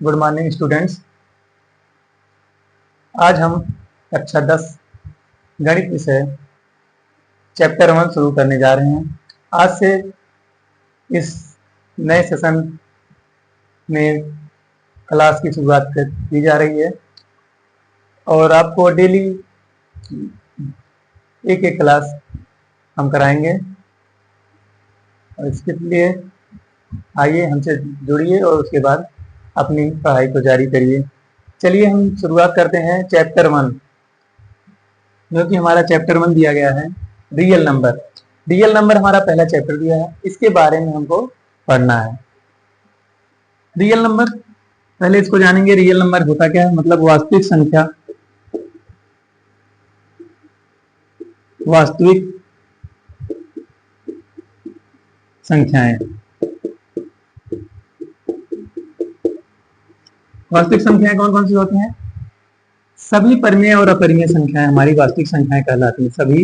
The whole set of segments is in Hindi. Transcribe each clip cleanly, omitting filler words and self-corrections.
Good morning students. आज हम कक्षा 10 गणित विषय चैप्टर 1 शुरू करने जा रहे हैं। आज से इस नए सेशन में क्लास की शुरुआत की जा रही है और आपको डेली एक एक क्लास हम कराएंगे और इसके लिए आइए हमसे जुड़िए और उसके बाद अपनी पढ़ाई को जारी करिए। चलिए हम शुरुआत करते हैं चैप्टर 1, जो कि हमारा चैप्टर 1 दिया गया है रियल नंबर। रियल नंबर हमारा पहला चैप्टर दिया है, इसके बारे में हमको पढ़ना है। रियल नंबर पहले इसको जानेंगे। रियल नंबर होता क्या है, मतलब वास्तविक संख्या, वास्तविक संख्याएं। वास्तविक संख्याएं कौन कौन सी होती हैं? सभी परिमेय और अपरिमेय संख्याएं हमारी वास्तविक संख्याएं कहलाती हैं। सभी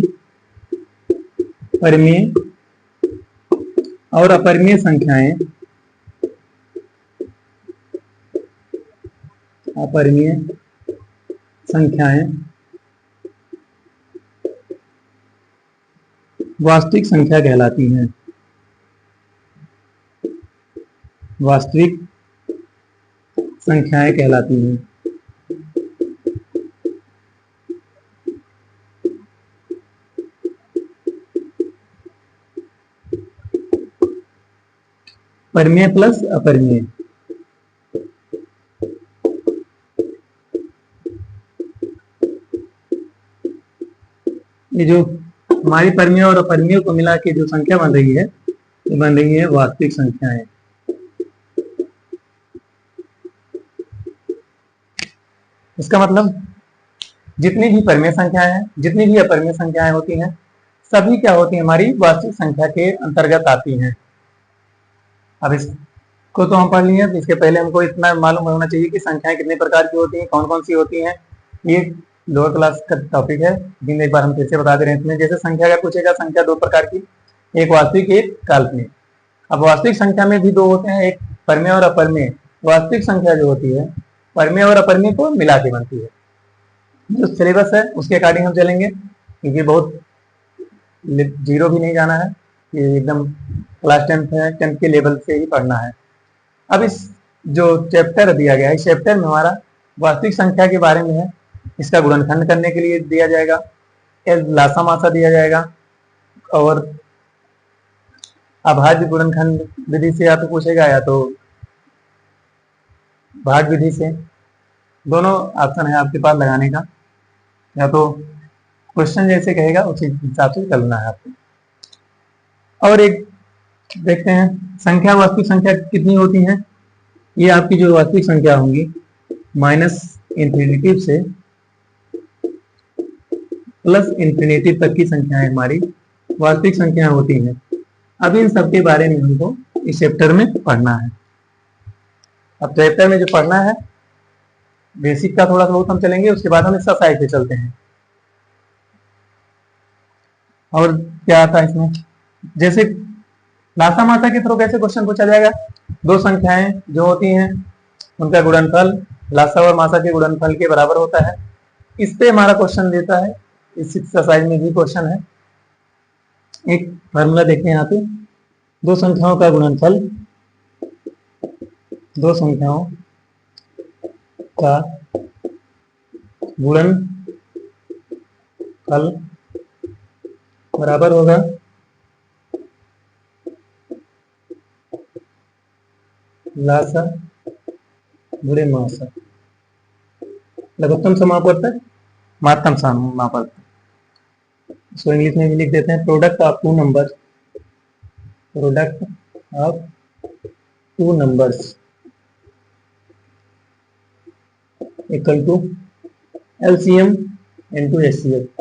परिमेय और अपरिमेय संख्याएं, अपरिमेय संख्याएं वास्तविक संख्या कहलाती हैं। वास्तविक संख्याएं कहलाती हैं। परिमेय प्लस अपरिमेय, ये जो हमारी परिमेय और अपरिमेय को मिला के जो संख्या बन रही है, ये बन रही है वास्तविक संख्याएं। इसका मतलब जितनी भी परिमेय संख्याएं हैं, जितनी भी अपरिमेय संख्याएं होती हैं, सभी क्या होती हैं, हमारी वास्तविक संख्या के अंतर्गत आती हैं। अब इसको तो हम पढ़ लिए, तो इसके पहले हमको इतना मालूम होना चाहिए कि संख्याएं कितने प्रकार की होती हैं, कौन कौन सी होती हैं। ये लोअर क्लास का टॉपिक है, लेकिन एक बार हम फिर से बता दे रहे हैं। इसमें जैसे संख्या का पूछेगा, संख्या दो प्रकार की, एक वास्तविक, एक काल्पनिक। अब वास्तविक संख्या में भी दो होते हैं, एक परिमेय और अपरिमेय। वास्तविक संख्या जो होती है, परिमेय और अपरिमेय को मिला के बनती है। जो सिलेबस है उसके अकॉर्डिंग हम चलेंगे, क्योंकि बहुत जीरो भी नहीं जाना है, ये एकदम क्लास 10th है, 10th के लेवल से ही पढ़ना है। अब इस जो चैप्टर दिया गया है, इस चैप्टर में हमारा वास्तविक संख्या के बारे में है। इसका गुणनखंड करने के लिए दिया जाएगा, लासा मासा दिया जाएगा, और अभाज्य गुणनखंड विधि से या तो पूछेगा या तो भाग विधि से। दोनों ऑप्शन है आपके पास लगाने का, या तो क्वेश्चन जैसे कहेगा उसी हिसाब से करना है आपको। और एक देखते हैं, संख्या वास्तविक संख्या कितनी होती है। ये आपकी जो वास्तविक संख्या होंगी, माइनस इंफिनिटी से प्लस इंफिनिटी तक की संख्याएं हमारी वास्तविक संख्या होती हैं। अब इन सब के बारे में हमको इस चैप्टर में पढ़ना है। अब चैप्टर में जो पढ़ना है, बेसिक का थोड़ा सा बहुत हम चलेंगे, उसके बाद हम एक्सरसाइज पे चलते हैं। और क्या आता है इसमें, जैसे लासा मासा के थ्रू कैसे क्वेश्चन पूछा जाएगा। दो संख्याएं जो होती हैं, उनका गुणनफल लासा और मासा के गुणनफल के बराबर होता है। इस पे हमारा क्वेश्चन देता है, इस एक्सरसाइज में भी क्वेश्चन है। एक फार्मूला देखते हैं यहाँ पे, दो संख्याओं का गुणनफल, दो संख्याओं का गुणनफल बराबर होगा लासा गुणे मासा, लघुत्तम समापवर्तक महत्तम समापवर्तक। इसको इंग्लिश में भी लिख देते हैं, product of two numbers, product of two numbers equal to LCM into HCF.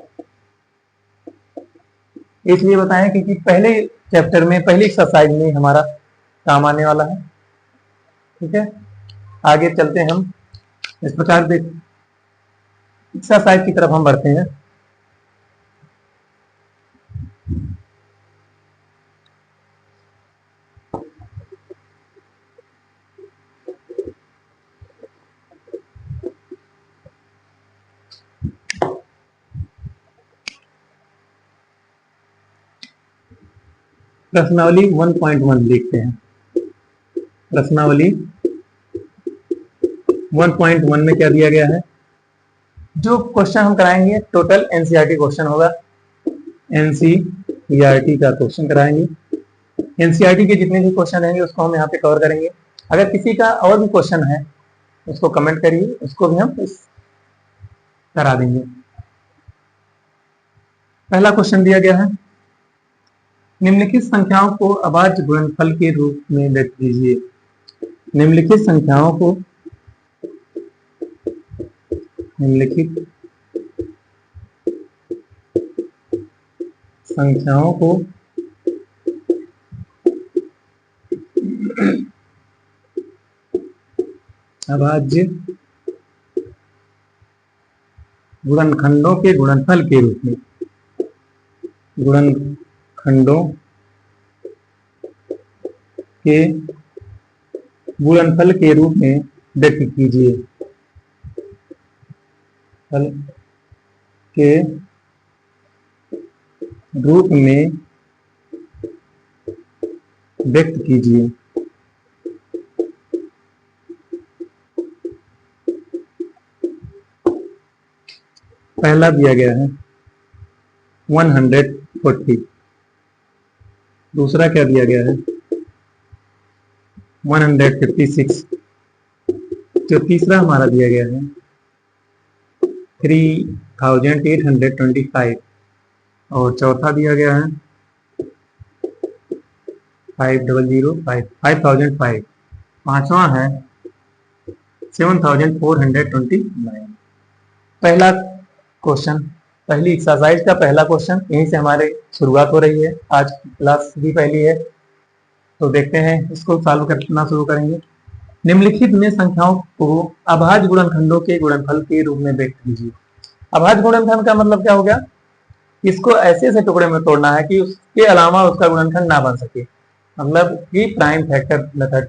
इसलिए बताएं क्योंकि पहले चैप्टर में, पहली एक्सरसाइज में हमारा काम आने वाला है। ठीक है, आगे चलते हैं हम। इस प्रकार से एक्सरसाइज की तरफ हम बढ़ते हैं। प्रश्नावली 1.1 देखते हैं। प्रश्नावली 1.1 में क्या दिया गया है? जो क्वेश्चन हम कराएंगे टोटल एनसीईआरटी क्वेश्चन होगा। एनसीईआरटी का क्वेश्चन कराएंगे। एनसीईआरटी के जितने भी क्वेश्चन रहेंगे उसको हम यहाँ पे कवर करेंगे। अगर किसी का और भी क्वेश्चन है उसको कमेंट करिए, उसको भी हम करा देंगे। पहला क्वेश्चन दिया गया है, निम्नलिखित संख्याओं को अभाज्य गुणनफल के रूप में व्यक्त कीजिए। निम्नलिखित संख्याओं को अभाज्य गुणनखंडों के गुणनफल के रूप में गुणनफल के रूप में व्यक्त कीजिए। फल के रूप में व्यक्त कीजिए। पहला दिया गया है 140। दूसरा क्या दिया गया है 156। जो तीसरा हमारा दिया गया है 3825 और चौथा दिया गया है 5005। पांचवा है 7429। पहला क्वेश्चन, पहली एक्सरसाइज का पहला क्वेश्चन, यहीं से हमारे शुरुआत हो रही है। आज क्लास भी पहली है तो देखते हैं, इसको सॉल्व करना शुरू करेंगे। निम्नलिखित में संख्याओं को अभाज्य गुणनखंडों के गुणनफल के रूप में व्यक्त कीजिए। अभाज्य गुणनखंड का मतलब क्या हो गया? इसको ऐसे ऐसे टुकड़े में तोड़ना है कि उसके अलावा उसका गुणनखंड ना बन सके, मतलब कि प्राइम फैक्टर मेथड।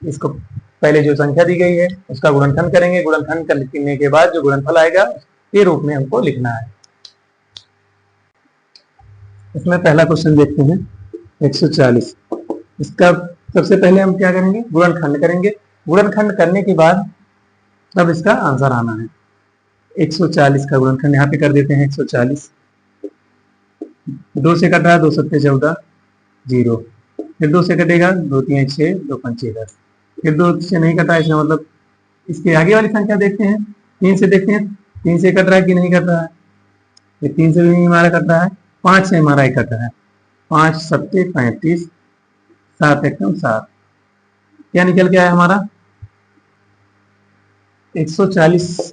इसको पहले जो संख्या दी गई है उसका गुणनखंड करेंगे, गुणनखंड करने के बाद जो गुणनफल आएगा उसके रूप में हमको लिखना है। इसमें पहला क्वेश्चन देखते हैं 140। इसका सबसे पहले हम क्या करेंगे, गुणनखंड करेंगे। गुणनखंड करने के बाद तब इसका आंसर आना है। 140 का गुणनखंड यहाँ पे कर देते हैं 140। 2 से कट रहा है 2 7 14 0। फिर 2 से कटेगा 2 3 6 2 5 6 10। फिर 2 से नहीं कटा, इसका मतलब इसके आगे वाली संख्या देखते हैं। 3 से देखते हैं 3 से कट रहा है कि नहीं कट रहा है। ये 3 से भी नहीं हमारा कट रहा है। 5 से हमारा ही कट रहा है। 5 7 35 7 एकदम 7। क्या निकल गया है हमारा 140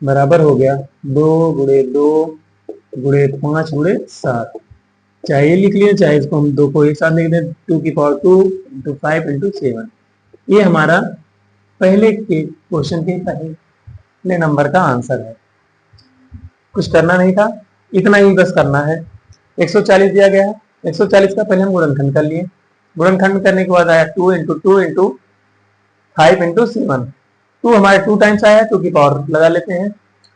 बराबर हो गया 2 गुणे 2 गुणे 5 गुणे 7। चाहे ये लिख लिए चाहे इसको हम 2 को एक साथ लिख दें 2 की पावर 2 इंटू 5 इंटू 7। ये हमारा पहले के क्वेश्चन के पहले नंबर का आंसर है। कुछ करना नहीं था, इतना ही बस करना है। 140 दिया गया है, 140 का पहले हम गुणनखंड कर लिए। गुणनखंड करने के बाद आया 2 इंटू 2 इंटू 5 इंटू 7। 2 हमारे 2 टाइम्स आया, 2 की पावर लगा लेते हैं।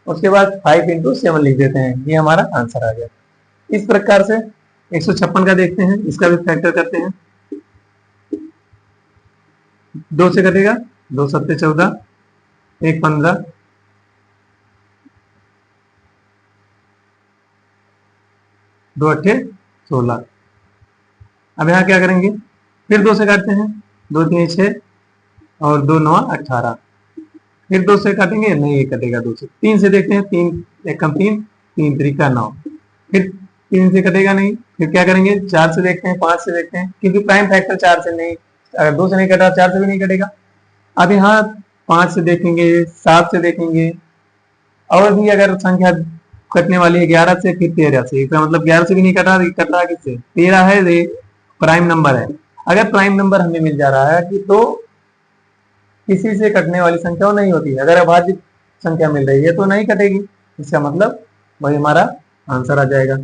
उसके बाद 5 इंटू 7 लिख देते हैं, ये हमारा आंसर आ गया। इस प्रकार से 156 का देखते हैं, इसका भी फैक्टर करते हैं। 2 से कटेगा 2 7 14 1 15 2 8 16। अब यहाँ क्या करेंगे, फिर 2 से काटते हैं 2 3 6 और 2 9 18। फिर 2 से काटेंगे नहीं, ये कटेगा 2 से। 3 से देखते हैं 3 1 कम 3 3 3 का 9। फिर 3 से कटेगा नहीं, फिर क्या करेंगे 4 से देखते हैं 5 से देखते हैं, क्योंकि प्राइम फैक्टर 4 से नहीं, अगर 2 से नहीं कटा 4 से भी नहीं कटेगा। अब यहाँ 5 से देखेंगे 7 से देखेंगे, और भी अगर संख्या कटने वाली है 11 से फिर 13 से, इसका मतलब 11 से भी नहीं कटा, कट रहा किससे 13 है, ये प्राइम नंबर है। अगर प्राइम नंबर हमें मिल जा रहा है कि तो किसी से कटने वाली संख्या नहीं होती है। अगर अभाज्य संख्या मिल रही है तो नहीं कटेगी, इसका मतलब वही हमारा आंसर आ जाएगा।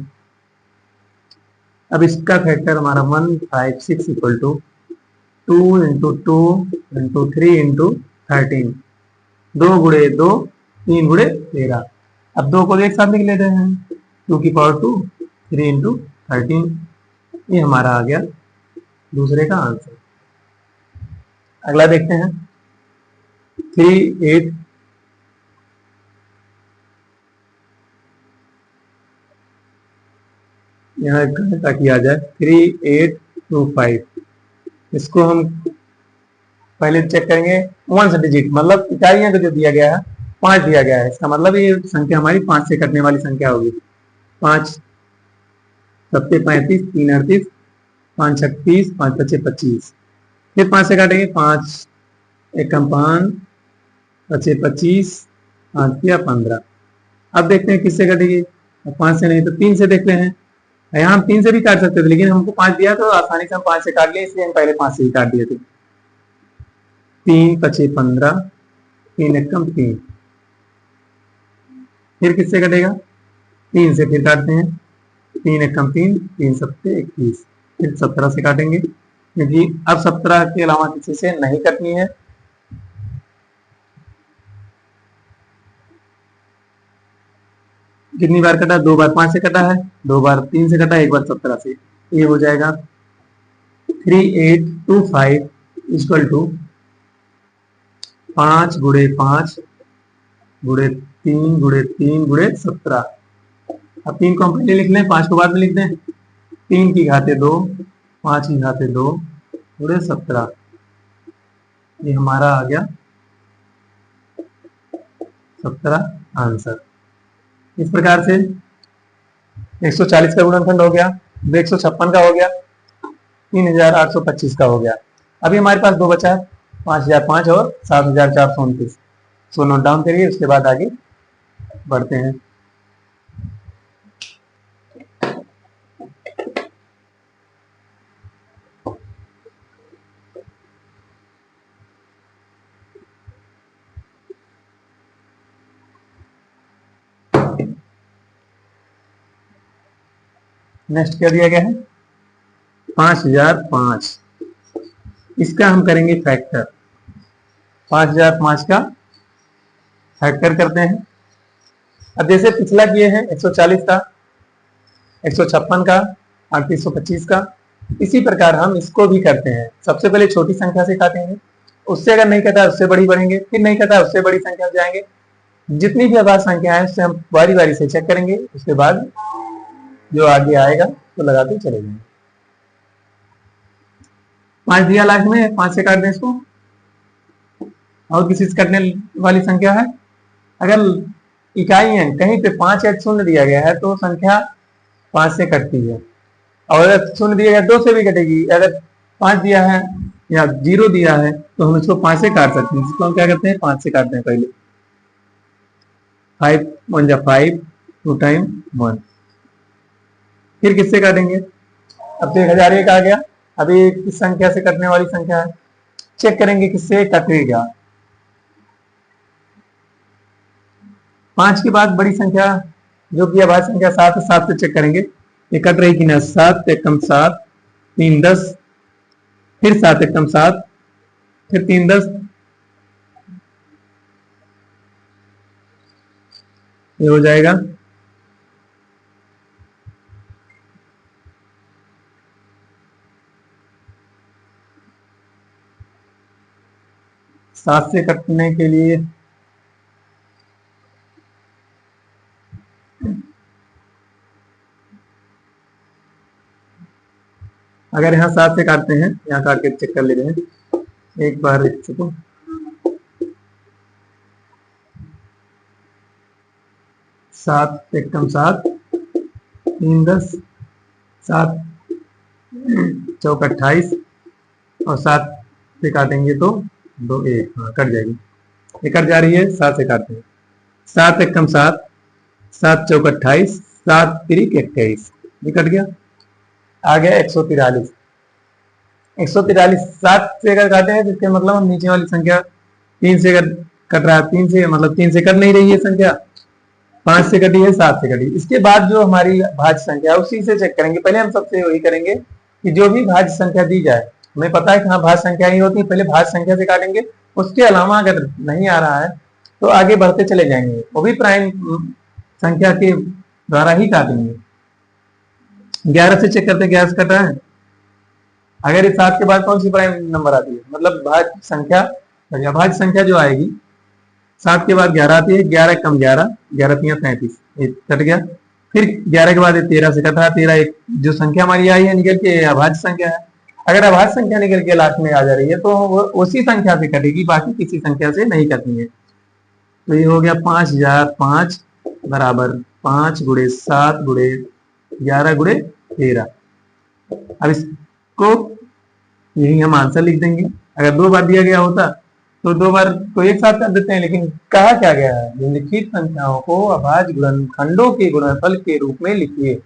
अब इसका फैक्टर हमारा 156 equal to 2 into 2 into 3 into 13। 2 गुणे 2 3 गुणे 13। अब 2 को एक साथ लिख लेते हैं 2 की पावर 2 3 इंटू 13 ये हमारा आ गया दूसरे का आंसर। अगला देखते हैं 38 यहाँ ताकि आ जाए 3825। इसको हम पहले चेक करेंगे 1 डिजिट, मतलब इकाइयां का जो दिया गया है 5 दिया गया है, इसका मतलब ये संख्या हमारी 5 से कटने वाली संख्या होगी। 5 सत्ते 35, 3 38, 5 36, 5 पचे 25। फिर 5 से काटेंगे, 5 एकम 5, पचे 25, 5 किया 15। अब देखते हैं किससे कटेगी। 5 से नहीं तो 3 से देखते हैं। यहाँ हम 3 से भी काट सकते थे, लेकिन हमको 5 दिया तो आसानी से हम 5 से काट लिए, इसलिए हम पहले 5 से ही काट दिए थे। 3 पचे 15, 3 एकम 3। फिर किससे कटेगा, 3 से फिर काटते हैं। 3 एकम 3, 3 सत्ते 21। फिर 17 से काटेंगे, क्योंकि अब 17 के अलावा किसी से नहीं कटनी है। कितनी बार कटा, 2 बार 5 से कटा है, 2 बार 3 से कटा है, 1 बार 17 से। ये हो जाएगा 3825 इक्वल टू 5 गुणे 5 गुणे 3 गुणे 3 गुणे 17। अब 3 को हम पहले लिख लें, 5 को बाद में लिख दें। 3 की घाते 2, 5 की घाते 2 गुणे 17। ये हमारा आ गया 17 आंसर। इस प्रकार से 140 का गुणनखंड हो गया, 156 का हो गया, 3825 का हो गया। अभी हमारे पास 2 बचा है, 5005 और 7429। सो नोट डाउन करिए, उसके बाद आगे बढ़ते हैं। नेक्स्ट क्या दिया गया है, 5005। इसका हम करेंगे फैक्टर। 5005 का फैक्टर करते हैं। अब जैसे पिछला किए हैं 140 का, 156 का, 3825 का, इसी प्रकार हम इसको भी करते हैं। सबसे पहले छोटी संख्या से काटेंगे, उससे अगर नहीं कटा उससे बड़ी बढ़ेंगे, फिर नहीं कटा उससे बड़ी संख्या जाएंगे। जितनी भी आभार संख्या है उससे हम बारी बारी से चेक करेंगे, उसके बाद जो आगे आएगा तो लगाते चले जाएंगे। 5 दिया लास्ट में, 5 से काट दें इसको। और किसी से कटने वाली संख्या है, अगर इकाई है कहीं पे 5 या 0 दिया गया है तो संख्या 5 से कटती है, और अगर 0 दिया गया 2 से भी कटेगी। अगर 5 दिया है या 0 दिया है तो हम इसको 5 से काट सकते हैं। जिसको हम क्या करते हैं, 5 से काटते हैं पहले। 5 1 जा 5, 2 टाइम 1। फिर किससे काटेंगे, अब तो 1001 आ गया। अभी किस संख्या से कटने वाली संख्या है, चेक करेंगे किससे कटेगा। 5 के बाद बड़ी संख्या जो कि अभाज्य संख्या 7 है, 7 से चेक करेंगे ये कट रही कि ना। 7 एकम 7, 3 10, फिर 7 एकम 7, फिर 3 10। ये हो जाएगा 7 से कटने के लिए अगर यहाँ 7 से काटते हैं, यहाँ काट के चेक कर लेते हैं एक बार। इसको 7 एकम 7, 3 10, 7 चौक 28 और 7 से काटेंगे तो 2 1, हाँ कट जाएगी। ये कट जा रही है, 7 से काटते हैं। 7 एकम 7, 7 चौक 28, 7 तिरिक 21, ये कट गया। आ गया 143। 143 7 से अगर काटे हैं तो इसके मतलब हम नीचे वाली संख्या 3 से अगर कट रहा है, 3 से मतलब 3 से कट नहीं रही है संख्या, 5 से कटी है, 7 से कटी। इसके बाद जो हमारी भाज्य संख्या है उसी से चेक करेंगे। पहले हम सबसे वही करेंगे कि जो भी भाज्य संख्या दी जाए, हमें पता है कि हाँ भाज्य संख्या ही होती है, पहले भाज्य संख्या से काटेंगे। उसके अलावा अगर नहीं आ रहा है तो आगे बढ़ते चले जाएंगे, वो भी प्राइम संख्या के द्वारा ही काटेंगे। 11 से चेक करते हैं, 11 से कट रहा है। अगर इस 7 के बाद कौन सी प्राइम नंबर आती है, मतलब भाज्य संख्या, अभाज्य संख्या जो आएगी 7 के बाद 11 आती है, 11 कम 11, 11 तिया 33, कट गया। फिर 11 के बाद 13 से कट रहा है, 13 एक जो संख्या हमारी आई है निकल के अभाज्य संख्या है। अगर अभाज्य संख्या निकल के लास्ट में आ जा रही है तो वो उसी संख्या से कटेगी, बाकी किसी संख्या से नहीं कटनी है। तो ये हो गया 5005 बराबर 5 गुणे 7 गुणे 11 गुणे 13। अब इसको यही हम आंसर लिख देंगे। अगर 2 बार दिया गया होता तो 2 बार को एक साथ कर देते हैं, लेकिन कहा क्या गया है, निम्नलिखित संख्याओं को अभाज्य गुणनखंडों के गुणनफल के रूप में लिखिए।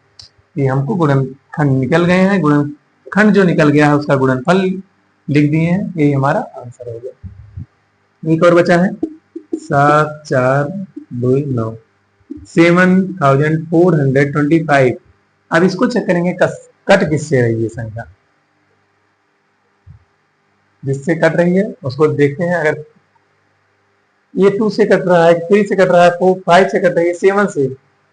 ये हमको गुणनखंड निकल गए हैं, गुणनखंड जो निकल गया है उसका गुणनफल लिख दिए हैं, यही हमारा आंसर हो गया। एक और बचा है 7429 7425। अब इसको चेक करेंगे कट किससे रही है संख्या, जिससे कट रही है उसको देखते हैं। अगर ये 2 से कट रहा है, 3 से कट रहा है, 4 5 से कट रही है, 7 से,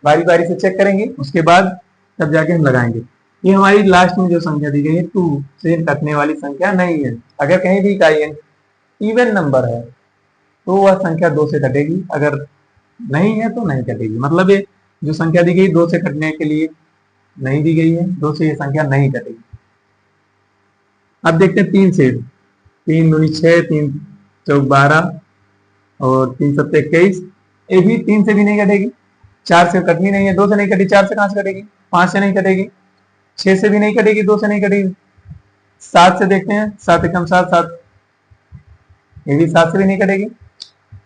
बारी बारी से चेक करेंगे, उसके बाद तब जाके हम लगाएंगे। ये हमारी लास्ट में जो संख्या दी गई है 2 से कटने वाली संख्या नहीं है। अगर कहीं भी का इवन नंबर है तो वह संख्या 2 से कटेगी, अगर नहीं है तो नहीं कटेगी। मतलब ये जो संख्या दी गई 2 से कटने के लिए नहीं दी गई है, 2 से ये संख्या नहीं कटेगी। अब देखते हैं 3 से, 3 दूनी 6, 3 चौक 12 और 3 सत्ते 21। ये भी 3 से भी नहीं कटेगी, 4 से कटनी नहीं है, 2 से नहीं कटी, 4 से कहां से कटेगी, 5 से नहीं कटेगी, 6 से भी नहीं कटेगी, 2 से नहीं कटेगी। 7 से देखते हैं, 7 एकम 7, 7 ये भी 7 से भी नहीं कटेगी,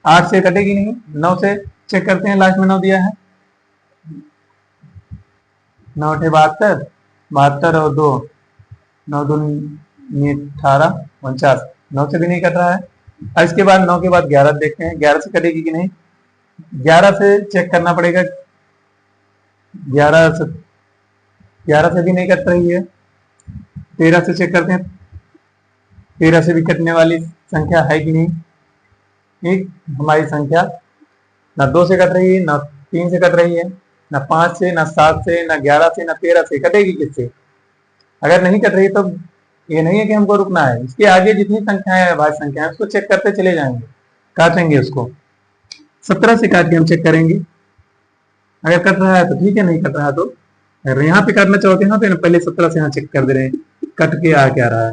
8 से कटेगी नहीं, 9 से चेक करते हैं, लास्ट में 9 दिया है, 9 72, 72 और 2 9 2 18 49, 9 से भी नहीं कट रहा है। और इसके बाद 9 के बाद 11 देखते हैं, 11 से कटेगी कि नहीं, 11 से चेक करना पड़ेगा, 11 से भी नहीं कट रही है। 13 से चेक करते हैं, 13 से भी कटने वाली संख्या है कि नहीं। एक हमारी संख्या ना 2 से कट रही है, ना 3 से कट रही है, ना 5 से, ना 7 से, ना 11 से, ना 13 से, कटेगी किससे। अगर नहीं कट रही तो ये नहीं है कि हमको रुकना है, इसके आगे जितनी संख्याएं है, भाज्य संख्याएं, उसको चेक करते चले जाएंगे, काटेंगे उसको। 17 से काट के हम चेक करेंगे, अगर कट रहा है तो ठीक है, नहीं कट रहा तो अगर यहाँ पे काटना चाहोगे यहाँ पे ना, पहले 17 से यहाँ चेक कर दे रहे हैं कट के आ क्या रहा है,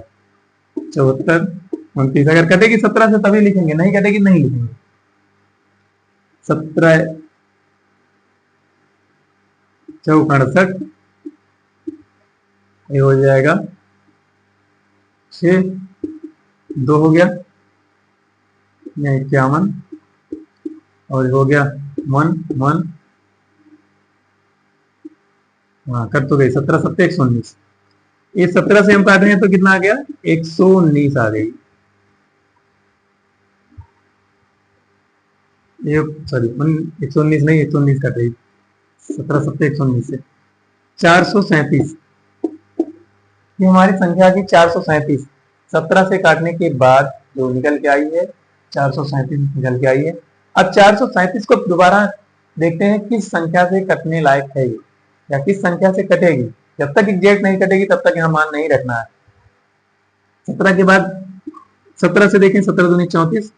74 29। अगर कटेगी 17 से तभी लिखेंगे, नहीं कटेगी नहीं लिखेंगे। 17 चौक 68, ये हो जाएगा 6 2 हो गया, 51 और हो गया 1 हाँ कट तो गई। 17 7 119, ये 17 से हम काट रहे हैं तो कितना आ गया, 119 आ गई। ये सॉरी 119 नहीं, 119 कट रही, 17 7 119 से 437, ये हमारी संख्या की 437 17 से काटने के बाद जो निकल के आई है 437 निकल के आई है। अब 437 को दोबारा देखते हैं किस संख्या से कटने लायक है ये, या किस संख्या से कटेगी। जब तक एग्जैक्ट नहीं कटेगी तब तक यहाँ मान नहीं रखना है। 17 के बाद 17 से देखें, 17 दूनी 34,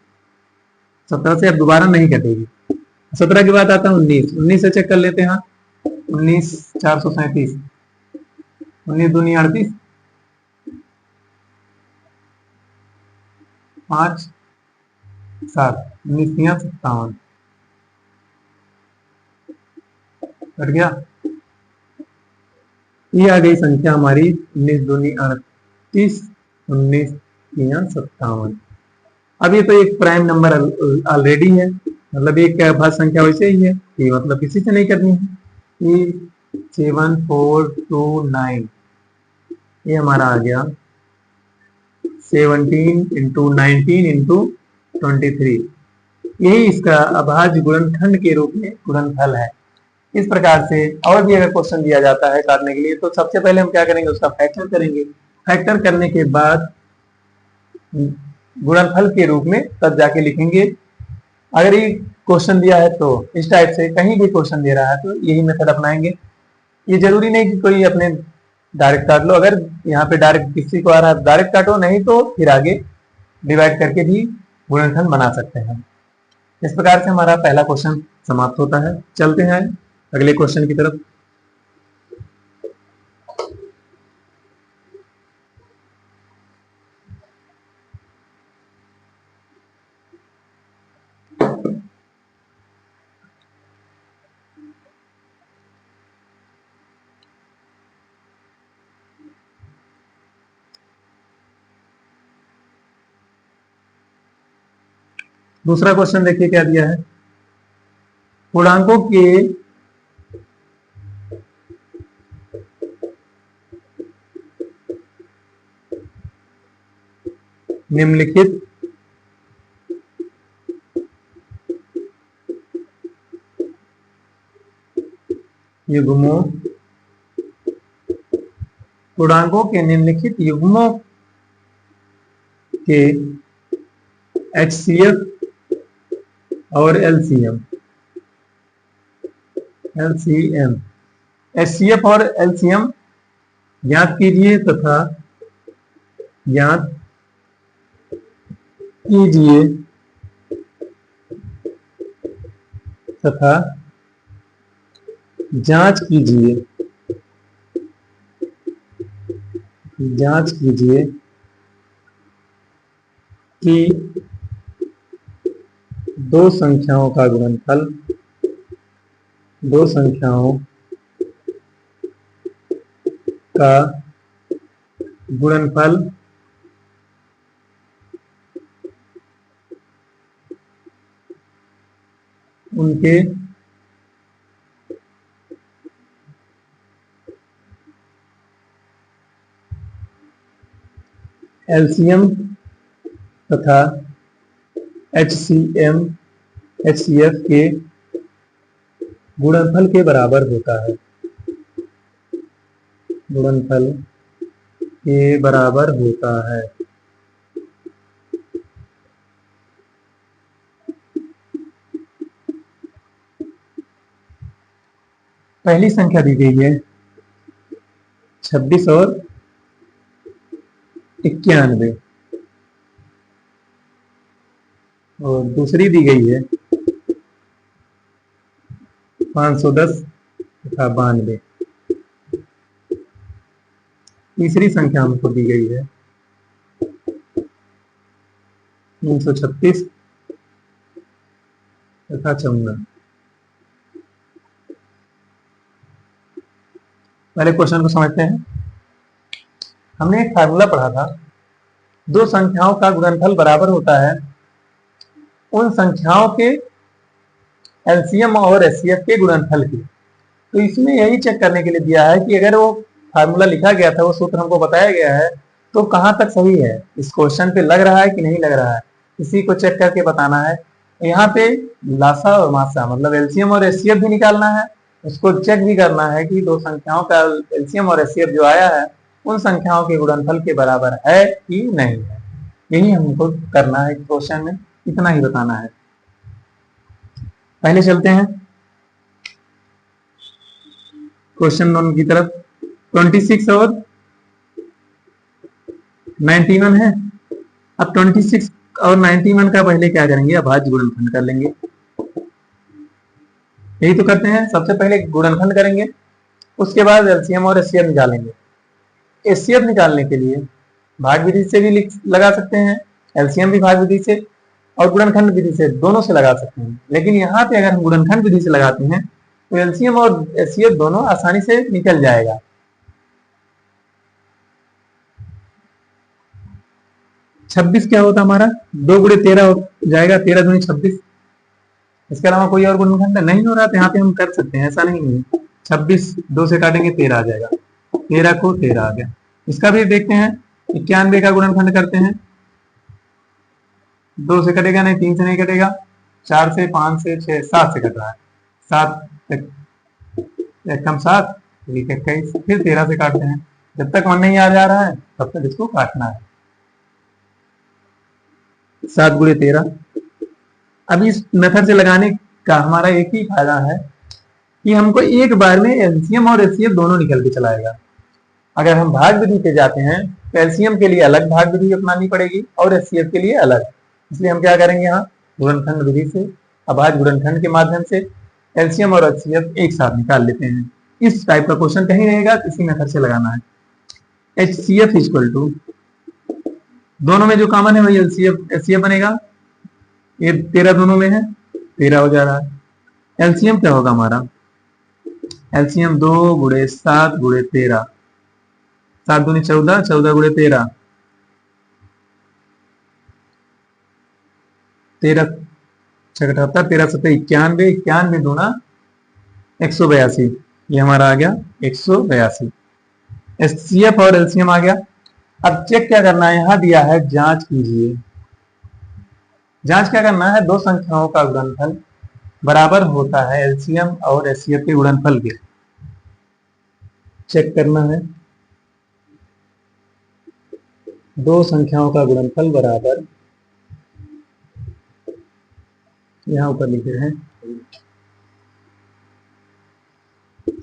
17 से अब दोबारा नहीं कटेगी। 17 के बाद आता है 19, 19 से चेक कर लेते हैं, 19 437, 19 दूनी 38, 5 7 19 तिया 57 कट गया। ये आ गई संख्या हमारी 19 दूनी 38, 19 तिया 57। अब ये तो एक प्राइम नंबर ऑलरेडी है, मतलब एक भाज्य संख्या वैसे ही है, ये मतलब किसी से नहीं करनी है। ये 7429 ये हमारा आ गया 17 इंटू 19 इंटू 23, यही इसका अभाज्य गुणनखंड के रूप में गुणनफल है। इस प्रकार से और भी अगर क्वेश्चन दिया जाता है काटने के लिए तो सबसे पहले हम क्या करेंगे, उसका फैक्टर करेंगे, फैक्टर करने के बाद गुणनफल के रूप में तब जाके लिखेंगे। अगर ये क्वेश्चन दिया है तो इस टाइप से, कहीं भी क्वेश्चन दे रहा है तो यही मेथड अपनाएंगे। ये जरूरी नहीं कि कोई अपने डायरेक्ट काट लो, अगर यहाँ पे डायरेक्ट किसी को आ रहा है डायरेक्ट काटो, नहीं तो फिर आगे डिवाइड करके भी गुणनखंड बना सकते हैं। इस प्रकार से हमारा पहला क्वेश्चन समाप्त होता है। चलते हैं अगले क्वेश्चन की तरफ। दूसरा क्वेश्चन देखिए क्या दिया है। पूर्णांकों के निम्नलिखित युग्मों, पूर्णांकों के निम्नलिखित युग्मों के HCF और LCM, HCF और LCM ज्ञात कीजिए तथा ज्ञात कीजिए तथा जांच कीजिए कि दो संख्याओं का गुणनफल उनके LCM तथा HCF के गुणनफल के बराबर होता है। पहली संख्या दी गई है 26 और 91 और दूसरी दी गई है 510 तथा 92। तीसरी संख्या हमको दी गई है 336 तथा 54। पहले क्वेश्चन को समझते हैं। हमने एक फार्मूला पढ़ा था, दो संख्याओं का गुणनफल बराबर होता है उन संख्याओं के LCM और HCF के गुणनफल की। तो इसमें यही चेक करने के लिए दिया है कि अगर वो फार्मूला लिखा गया था, वो सूत्र हमको बताया गया है, तो कहाँ तक सही है, इस क्वेश्चन पे लग रहा है कि नहीं लग रहा है, इसी को चेक करके बताना है। यहाँ पे लासा और मासा मतलब LCM और HCF भी निकालना है, उसको चेक भी करना है कि दो संख्याओं का LCM और HCF जो आया है उन संख्याओं के गुणनफल के बराबर है कि नहीं है। यही हमको करना है क्वेश्चन में, इतना ही बताना है। पहले चलते हैं क्वेश्चन नंबर की तरफ। 26 और 91 है। अब 26 और 91 का पहले क्या करेंगे, अभाज्य गुणनखंड कर लेंगे। यही तो करते हैं, सबसे पहले गुणनखंड करेंगे, उसके बाद LCM और HCF निकालेंगे। HCF निकालने के लिए भाग विधि से भी लगा सकते हैं, LCM भी भाग विधि से और गुणनखंड विधि से, दोनों से लगा सकते हैं। लेकिन यहाँ पे अगर हम गुणनखंड विधि से लगाते हैं तो LCM और HCF दोनों आसानी से निकल जाएगा। छब्बीस क्या होता हमारा, 2 गुणे 13 हो जाएगा, 13 दूनी 26। इसके अलावा कोई और गुणनखंड नहीं हो रहा, तो यहाँ पे हम कर सकते हैं, ऐसा नहीं है। 26 2 से काटेंगे 13 आ जाएगा, 13 को 13 आ गया। इसका भी देखते हैं, 91 का गुणनखंड करते हैं। 2 से कटेगा नहीं, 3 से नहीं कटेगा, 4 से, 5 से, 6, 7 से कट रहा है। 7 कम 7 21, फिर 13 से काटते हैं। जब तक मन नहीं आ जा रहा है तब तक इसको काटना है। 7 गुणे 13। अब इस मेथड से लगाने का हमारा एक ही फायदा है कि हमको एक बार में LCM और HCF दोनों निकल के चलाएगा। अगर हम भाग विधि पे जाते हैं तो एलसीएम के लिए अलग भाग विधि अपनानी पड़ेगी और एचसीएफ के लिए अलग। इसलिए हम क्या करेंगे, यहाँ गुणनखंड विधि से, अभाज्य गुणनखंड के माध्यम से एलसीएम और एचसीएफ एक साथ निकाल लेते हैं। इस टाइप का क्वेश्चन कहीं रहेगा, इसी मेथड से लगाना है। एचसीएफ इक्वल टू, दोनों में जो कॉमन है वही एलसीएफ एचसीएफ बनेगा। ये 13 दोनों में है, 13 हो जा रहा है। एलसीएम क्या होगा हमारा, एलसीएम 2 गुणे 7 गुणे 13, 7 दूनी 14, 14 गुणे 13, 13 78, 13 सत्तर 91, 91 दूना 182, ये हमारा आ गया 182। एचसीएफ और एलसीएम आ गया। अब चेक क्या करना है, यहां दिया है जांच कीजिए। जांच क्या करना है, दो संख्याओं का गुणनफल बराबर होता है एलसीएम और एचसीएफ के गुणनफल के। चेक करना है दो संख्याओं का गुणनफल बराबर, यहां ऊपर लिखे हैं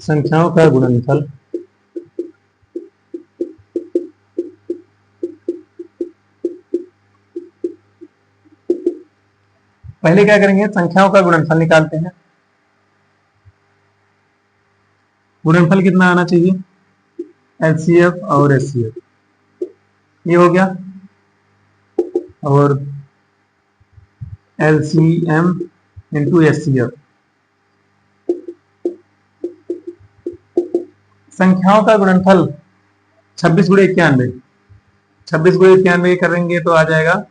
संख्याओं का गुणनफल पहले क्या करेंगे, संख्याओं का गुणनफल निकालते हैं। गुणनफल कितना आना चाहिए, एलसीएफ और एचसीएफ, ये हो गया, और एलसीएम इंटू एचसीएफ। संख्याओं का गुणनफल 26 गुणे 91, 26 गुणे 91 करेंगे तो आ जाएगा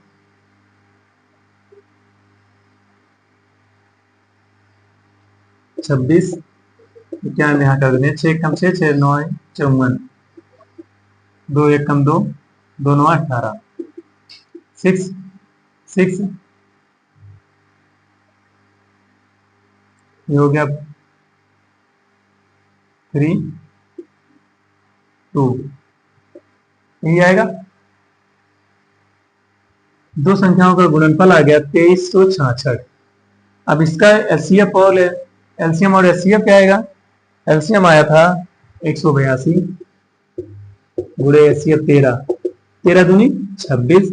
26, 91 यहाँ कर देंगे, 6 कम 6, 6 9 54, 2 1 कम 2, 2 9 18, 6 6, ये हो गया 3 2, यही आएगा। दो संख्याओं का गुणनफल आ गया 2366। अब इसका एचसीएफ और एलसीएम और एचसीएफ क्या आएगा, एलसीएम आया था 182 गुणे एचसीएफ 13, 13 दूनी 26,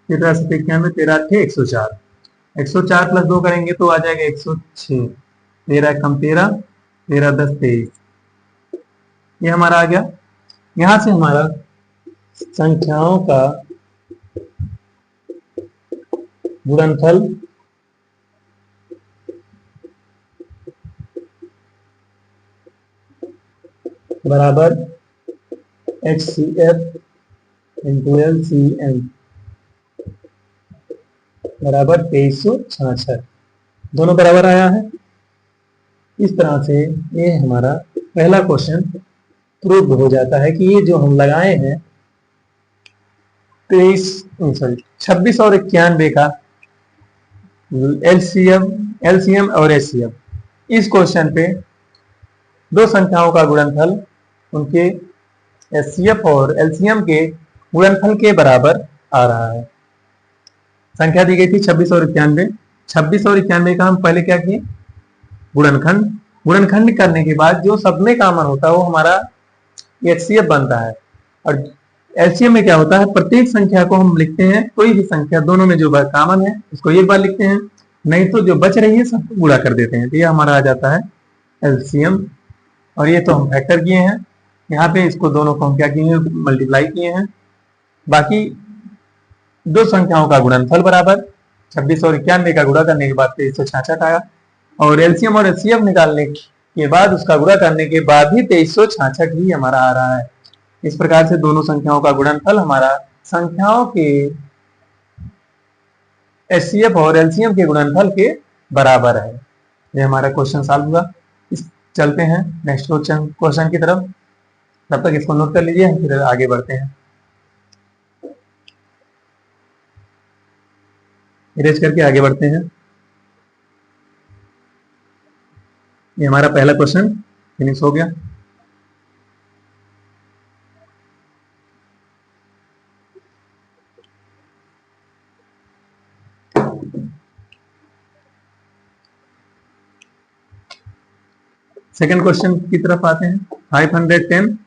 13 से 91, 13 8 104, 104 प्लस 2 करेंगे तो आ जाएगा 106, 13 कम 13, 13 10 23, ये हमारा आ गया। यहां से हमारा संख्याओं का गुणनफल बराबर एचसीएफ इंटू एलसीएम बराबर 2366, दोनों बराबर आया है। इस तरह से ये हमारा पहला क्वेश्चन प्रूव हो जाता है कि ये जो हम लगाए हैं 26 और 91 का एलसीएम और एचसीएफ, इस क्वेश्चन पे दो संख्याओं का गुणनफल उनके एचसीएफ और एलसीएम के गुणनफल के बराबर आ रहा है। संख्या दी गई थी 26 और 91, 26 और 91 का हम पहले क्या किए, गुणनखंड, गुणनखंड करने के बाद जो सब में कॉमन होता है वो हमारा एचसीएफ बनता है। और एलसीएम में क्या होता है, प्रत्येक संख्या को हम लिखते हैं, कोई भी संख्या दोनों में जो कॉमन है उसको एक बार लिखते हैं, नहीं तो जो बच रही है सबको गुणा कर देते हैं, तो ये हमारा आ जाता है एलसीएम। और ये तो हम फैक्टर किए हैं, यहाँ पे इसको दोनों को हम क्या किए हैं, मल्टीप्लाई किए हैं। बाकी दो संख्याओं का गुणनफल बराबर 26 और 91 का गुणा करने के बाद 2366 आया, और एलसीएम और एचसीएफ निकालने के बाद उसका गुणा करने के बाद ही 2366 ही हमारा आ रहा है। इस प्रकार से दोनों संख्याओं का गुणनफल हमारा संख्याओं के एचसीएफ और एलसीएम के गुणनफल के बराबर है। ये हमारा क्वेश्चन सॉल्व हुआ। चलते हैं नेक्स्ट क्वेश्चन की तरफ, तब तक इसको नोट कर लीजिए, फिर आगे बढ़ते हैं। इरेज करके आगे बढ़ते हैं। ये हमारा पहला क्वेश्चन फिनिश हो गया। सेकंड क्वेश्चन की तरफ आते हैं। 510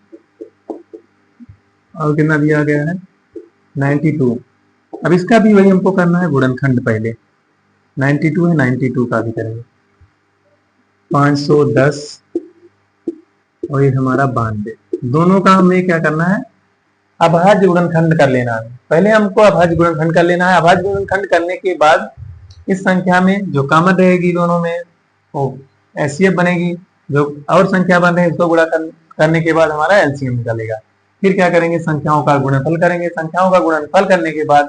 और कितना दिया गया है 92। अब इसका भी वही हमको करना है गुणनखंड। पहले 92 है, 92 का भी करेंगे। 510 और ये हमारा 92, दोनों का हमें क्या करना है अभाज्य गुणनखंड कर लेना है। पहले हमको अभाज्य गुणनखंड कर लेना है। अभाज्य गुणनखंड करने के बाद इस संख्या में जो कॉमन रहेगी दोनों में वो एचसीएफ बनेगी, जो और संख्या बन रही है उसको गुणा करने के बाद हमारा एलसीएम निकलेगा। फिर क्या करेंगे संख्याओं का गुणनफल करेंगे। संख्याओं का गुणनफल करने के बाद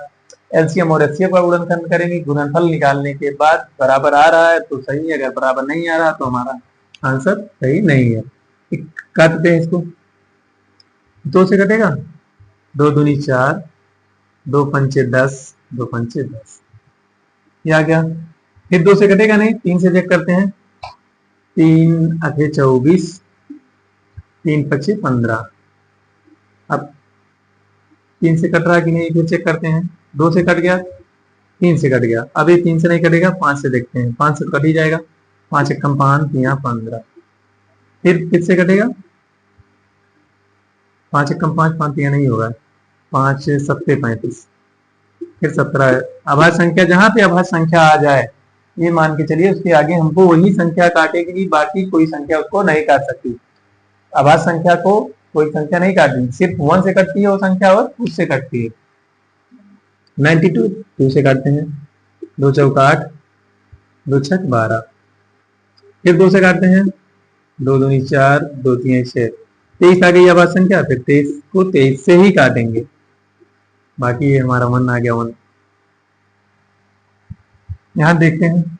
एलसीएम और एचसीएफ का गुणनखंड करेंगे। गुणनफल निकालने के बाद बराबर आ रहा है तो सही है, अगर बराबर नहीं आ रहा तो हमारा आंसर सही नहीं है। काटते हैं इसको, 2 से कटेगा, 2 दूनी 4, 2 पंचे 10, 2 पंचे 10, ये आ गया। फिर 2 से कटेगा नहीं, 3 से चेक करते हैं, 3 अठे 24, 3 पचे 15। अब 3 से कट रहा कि नहीं फिर चेक करते हैं। 2 से कट गया, 3 से कट गया, अब ये 3 से नहीं कटेगा, 5 से देखते हैं, 5 से तो कट ही जाएगा, 5 एकम 5, 3 15। फिर से कटेगा, 5 एकम 5, 5 3 नहीं होगा, 5 7 35, फिर 17। अभाज्य संख्या जहां पे अभाज्य संख्या आ जाए ये मान के चलिए उसके आगे हमको वही संख्या काटेगी, बाकी कोई संख्या उसको नहीं काट सकती। अभाज्य संख्या को कोई संख्या नहीं काटती, सिर्फ 1 से कटती है वो संख्या और उससे कटती है। 92 2 से काटते हैं, 2 चौका 8, 2 छक 12। फिर 2 से काटते हैं, 2 दूनी 4, 2 तीन 6, 23 आ गई अभाज्य संख्या। फिर 23 को 23 से ही काटेंगे, बाकी ये हमारा 1 आ गया 1। यहां देखते हैं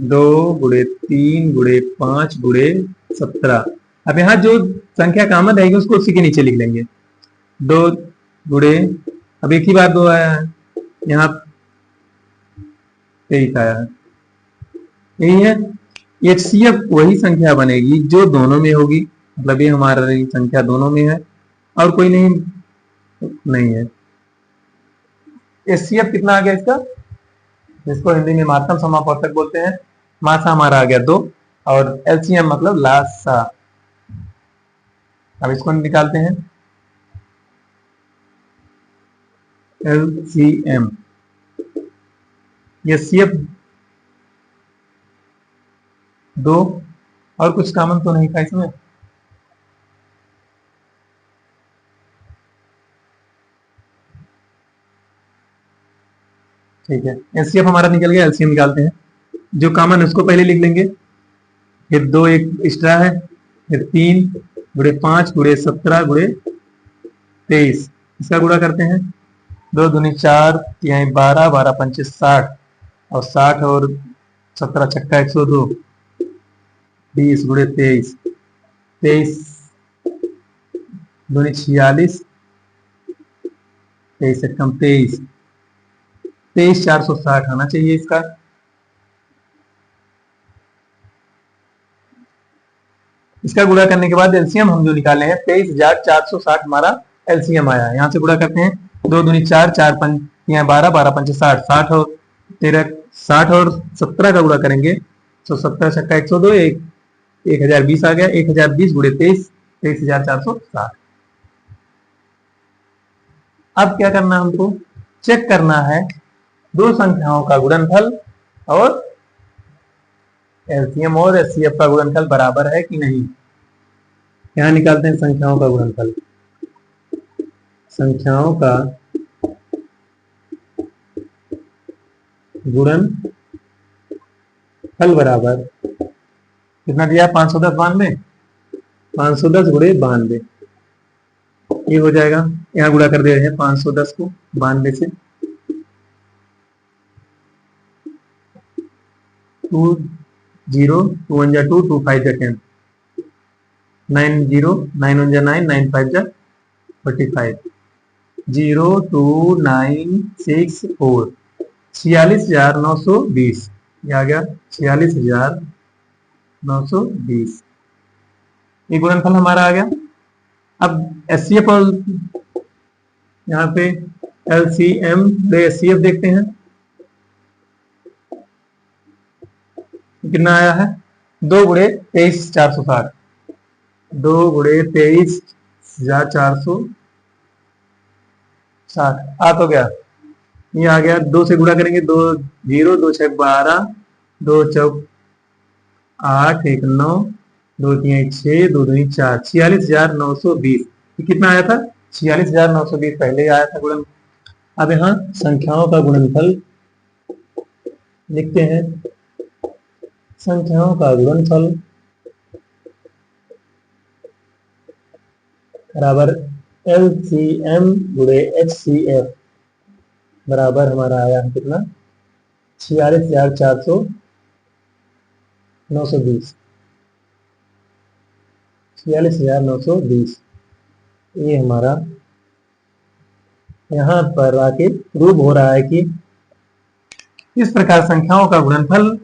2 गुणे 3 गुणे 5 गुणे 17। अब यहाँ जो संख्या कॉमन रहेगी उसको उसी के नीचे लिख लेंगे। 2 गुणे, अब एक ही बार 2 आया है, यहाँ 23 आया है, यही है। एचसीएफ वही संख्या बनेगी जो दोनों में होगी, मतलब ये हमारा संख्या दोनों में है और कोई नहीं है। एचसीएफ कितना आ गया इसका, जिसको हिंदी में महत्तम समापवर्तक बोलते हैं, मासा हमारा आ गया 2 और एलसीएम मतलब लासा। अब इसको निकालते हैं, एलसीएम एचसीएफ 2 और कुछ कॉमन तो नहीं था इसमें। ठीक है, एचसीएफ हमारा निकल गया, एलसीएम निकालते हैं। जो कॉमन है उसको पहले लिख लेंगे, फिर 2 एक एक्स्ट्रा है, फिर 3 गुणे 5 गुणे 17 गुणे 23, इसका गुणा करते हैं। 2 दूनी 4, 3 12, 12 पंचे 60 और 60 और 17 छक्का 102, 20 गुणे 23, 23 दूनी 46, 23 से कम 23, 23 460 आना चाहिए इसका। इसका गुणा करने के बाद एलसीएम हम जो निकाले हैं 23,460 हमारा एलसीएम आया। यहाँ से गुणा करते हैं, 2 दूनी 4, 4 पंच 12, 12 पंचे 60, 60 और 13 60 और 17 का गुणा करेंगे तो 17 छक्का 102, 1020 आ गया। 1020 गुणे 23, 23,460। अब क्या करना है हमको, चेक करना है दो संख्याओं का गुणनफल और एलसीएम और एचसीएफ का गुणनफल बराबर है कि नहीं। यहां निकालते हैं संख्याओं का गुणनफल। संख्याओं का गुणनफल बराबर कितना दिया, 510 92, 510 गुणे 92, ये हो जाएगा। यहाँ गुणा कर दे रहे हैं 510 को 92 से, 2 0 2 1 जा 2 2 5 जा 10, 9 0 9 1 जा 9 9 5 जा 45, 0 2 9 6 4, 46,920, ये आ गया 46,920, ये गुणनफल हमारा आ गया। अब एचसीएफ और यहाँ पे एलसीएम एचसीएफ देखते हैं कितना आया है, 2 गुणे 23,460, 2 गुणे 23,460 60 आ तो गया, ये आ गया। 2 से गुणा करेंगे, 2 0, 2 6 12, 2 चौक 8, 1 9, 2 3 6, 2 2 4, 46,920। ये कितना आया था? 46,920 पहले ही आया था गुणन। अब यहाँ संख्याओं का गुणनफल लिखते हैं। संख्याओं का गुणनफल बराबर LCM गुणे HCF बराबर हमारा आया है कितना? 46,920। 46,920 ये हमारा यहाँ पर आके प्रूव हो रहा है कि इस प्रकार संख्याओं का गुणनफल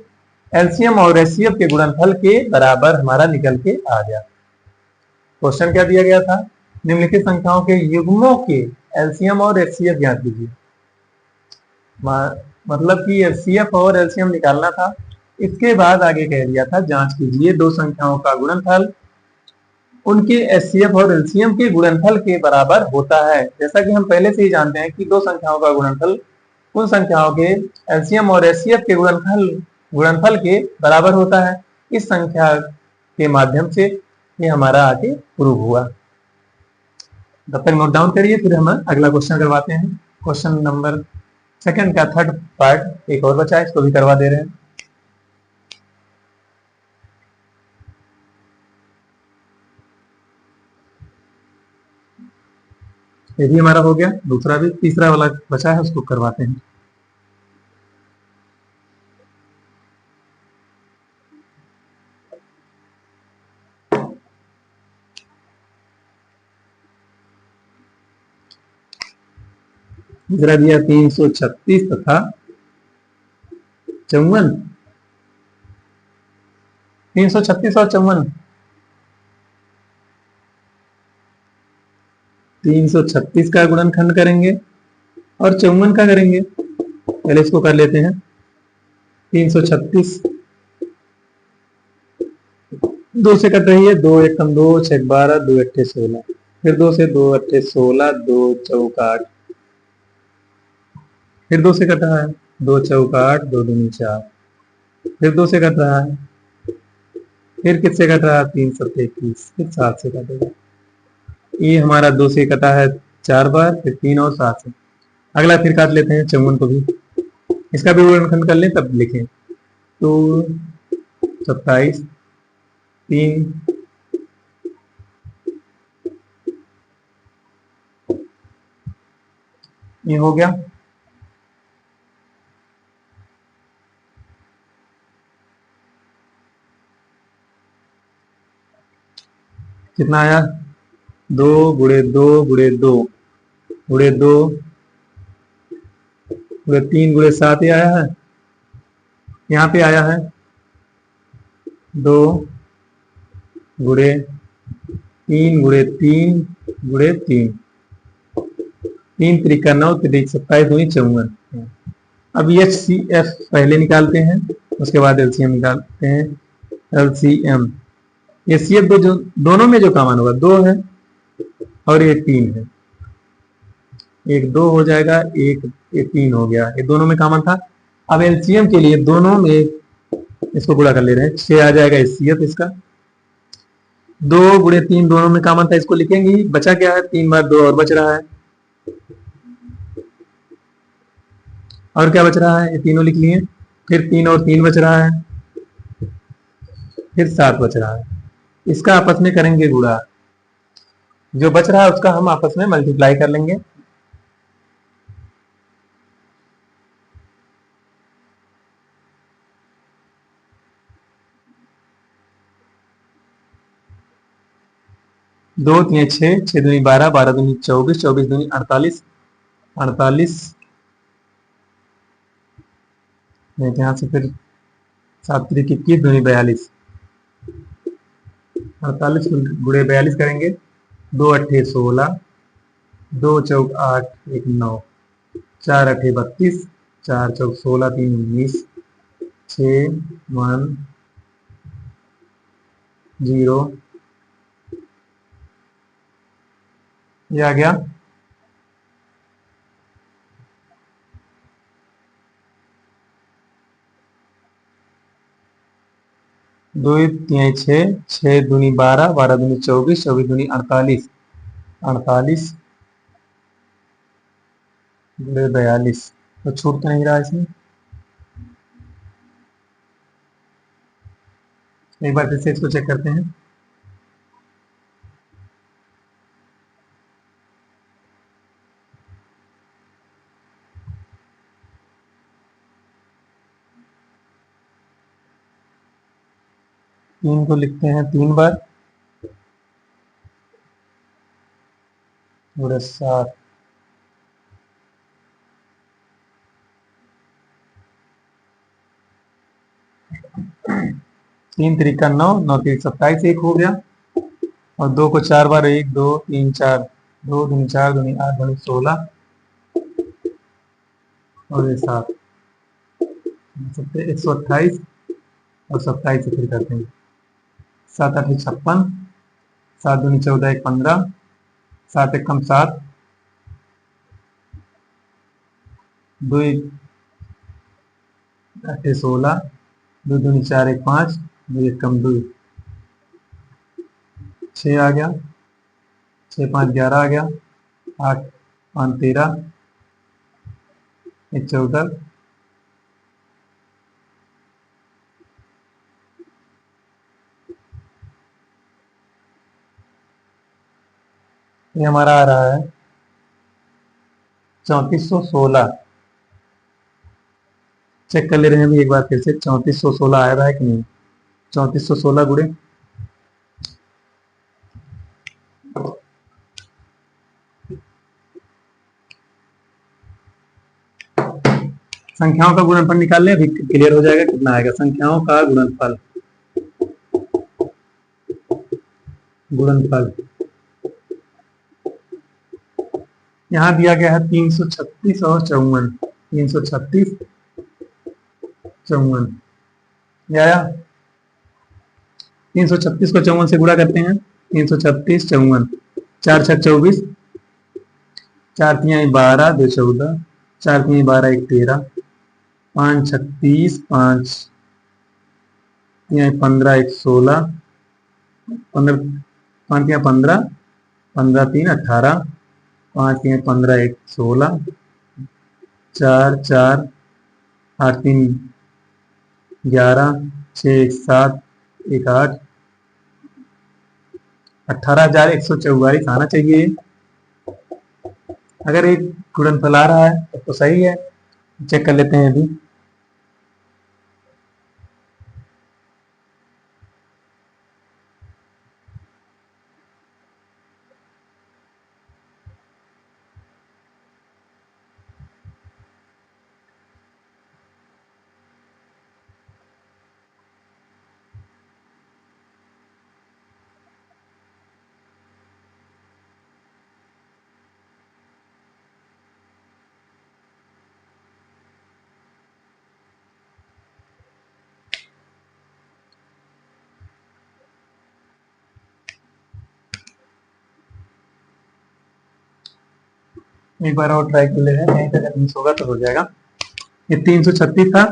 एलसीएम और एचसीएफ के गुणनफल के बराबर हमारा निकल के आ गया। क्वेश्चन क्या दिया गया था? निम्नलिखित संख्याओं के युग्मों के एलसीएम और एचसीएफ ज्ञात कीजिए। मतलब कि एचसीएफ और एलसीएम निकालना था। इसके बाद आगे कह दिया था जांच कीजिए दो संख्याओं का गुणनफल उनके एचसीएफ और एलसीएम के गुणनफल के बराबर होता है। जैसा कि हम पहले से ही जानते हैं कि दो संख्याओं का गुणनफल उन संख्याओं के एलसीएम और एचसीएफ के गुणनफल के बराबर होता है। इस संख्या के माध्यम से ये हमारा आगे प्रूव हुआ। तब तक नोट डाउन करिए, फिर हम अगला क्वेश्चन करवाते हैं। क्वेश्चन नंबर सेकंड का थर्ड पार्ट एक और बचा है, इसको भी करवा दे रहे हैं। ये भी हमारा हो गया, दूसरा भी, तीसरा वाला बचा है उसको करवाते हैं। तीसरा दिया 336 तथा 54। 336 और 54, 336 का गुणनखंड करेंगे और 54 का करेंगे। पहले इसको कर लेते हैं। 336 2 से कट रही है, 2 1 2, 6 12, 2 8 16, फिर 2 से 2 8 16, 2 चौक 8, फिर 2 से कट रहा है, 2 चौक 8, 2 दूनी 4, फिर 2 से कट रहा है, फिर किससे कट रहा है? 3 7 21, फिर 7 से कटेगा। ये हमारा 2 से कटा है 4 बार, फिर 3 और 7 से। अगला फिर काट लेते हैं 54 को भी, इसका भी गुणनखंड कर लें तब लिखें। तो 27 3 ये हो गया। कितना आया? 2 गुणे 2 गुणे 2 गुणे 2 गुणे 3 गुणे 7 ये आया है। यहाँ पे आया है 2 गुणे 3 गुणे 3 गुणे 3, 3 त्रिका 9, 3 27, 2 54। अब HCF पहले निकालते हैं, उसके बाद LCM निकालते हैं। LCM HCF दो, जो दोनों में जो कॉमन होगा 2 है और ये 3 है। एक 2 हो जाएगा, एक 3 हो गया, ये दोनों में कॉमन था। अब LCM के लिए दोनों में इसको गुणा कर ले रहे हैं, 6 आ जाएगा HCF इसका। 2 गुणे 3 दोनों में कॉमन था, इसको लिखेंगे ही। बचा क्या है? 3 बार 2 और बच रहा है, और क्या बच रहा है? ये तीनों लिख लिए। फिर 3 और 3 बच रहा है, फिर 7 बच रहा है। इसका आपस में करेंगे गुणा, जो बच रहा है उसका हम आपस में मल्टीप्लाई कर लेंगे। दो 3 6, 6 दूनी 12, 12 दूनी 24, 24 दूनी 48, 48 यहाँ से फिर 7 3 21, दूनी 42, 48 गुणे 42 करेंगे। 2 8 16, 2 चौक 8, 1 9, 4 8 32, 4 चौक 16, 3 19, 6 1 0 ये आ गया। दो तिहाई 6, 6 दूनी 12, 12 दूनी 24, 24 दूनी 48, 48 गुणे 42। तो छूट तो नहीं रहा इसमें। एक बार फिर से इसको चेक करते हैं। तीन को लिखते हैं 3 बार, गुणे 7, 3 त्रिका 9, 9 3 27, एक हो गया। और 2 को 4 बार, 1 2 3 4, 2 दूनी 4, 8 दूनी 16 और ये 7, 128 और 27 से फिर करते हैं। 7 8 56, 7 दूनी 14, 1 15, 7 1 7, 2 8 16, 2 दूनी 4, 1 5, 2 1 2, 6 आ गया, 6 5 11 आ गया, 8 5 13, 1 14, ये हमारा आ रहा है 3416। चेक कर ले रहे हैं अभी एक बार फिर से, 3416 आ रहा है कि नहीं। 3416 गुणे संख्याओं का गुणनफल निकाल लें, अभी क्लियर हो जाएगा कितना आएगा। संख्याओं का गुणनफल, गुणनफल यहाँ दिया गया है 336 और 54, 336 54, ये आया। 336 को 54 से गुणा करते हैं, 336 54, 4 6 24, 4 तिहाई 12, 2 14, 4 तिहाई 12, 1 13, 5 36, 5 तिहाई 15, 1 16, 15 5 तिहाई 15, 15 3 18, 5 तिहाई 15, 1 16, 4 4 8 3 11, 6 1 7, 1 8, 18,144 आना चाहिए। अगर एक गुणनफल आ रहा है तो सही है। चेक कर लेते हैं अभी। एक बार और ट्राई कर ले रहे हैं, नहीं तो अगर मिस होगा तो हो जाएगा। ये 336 था,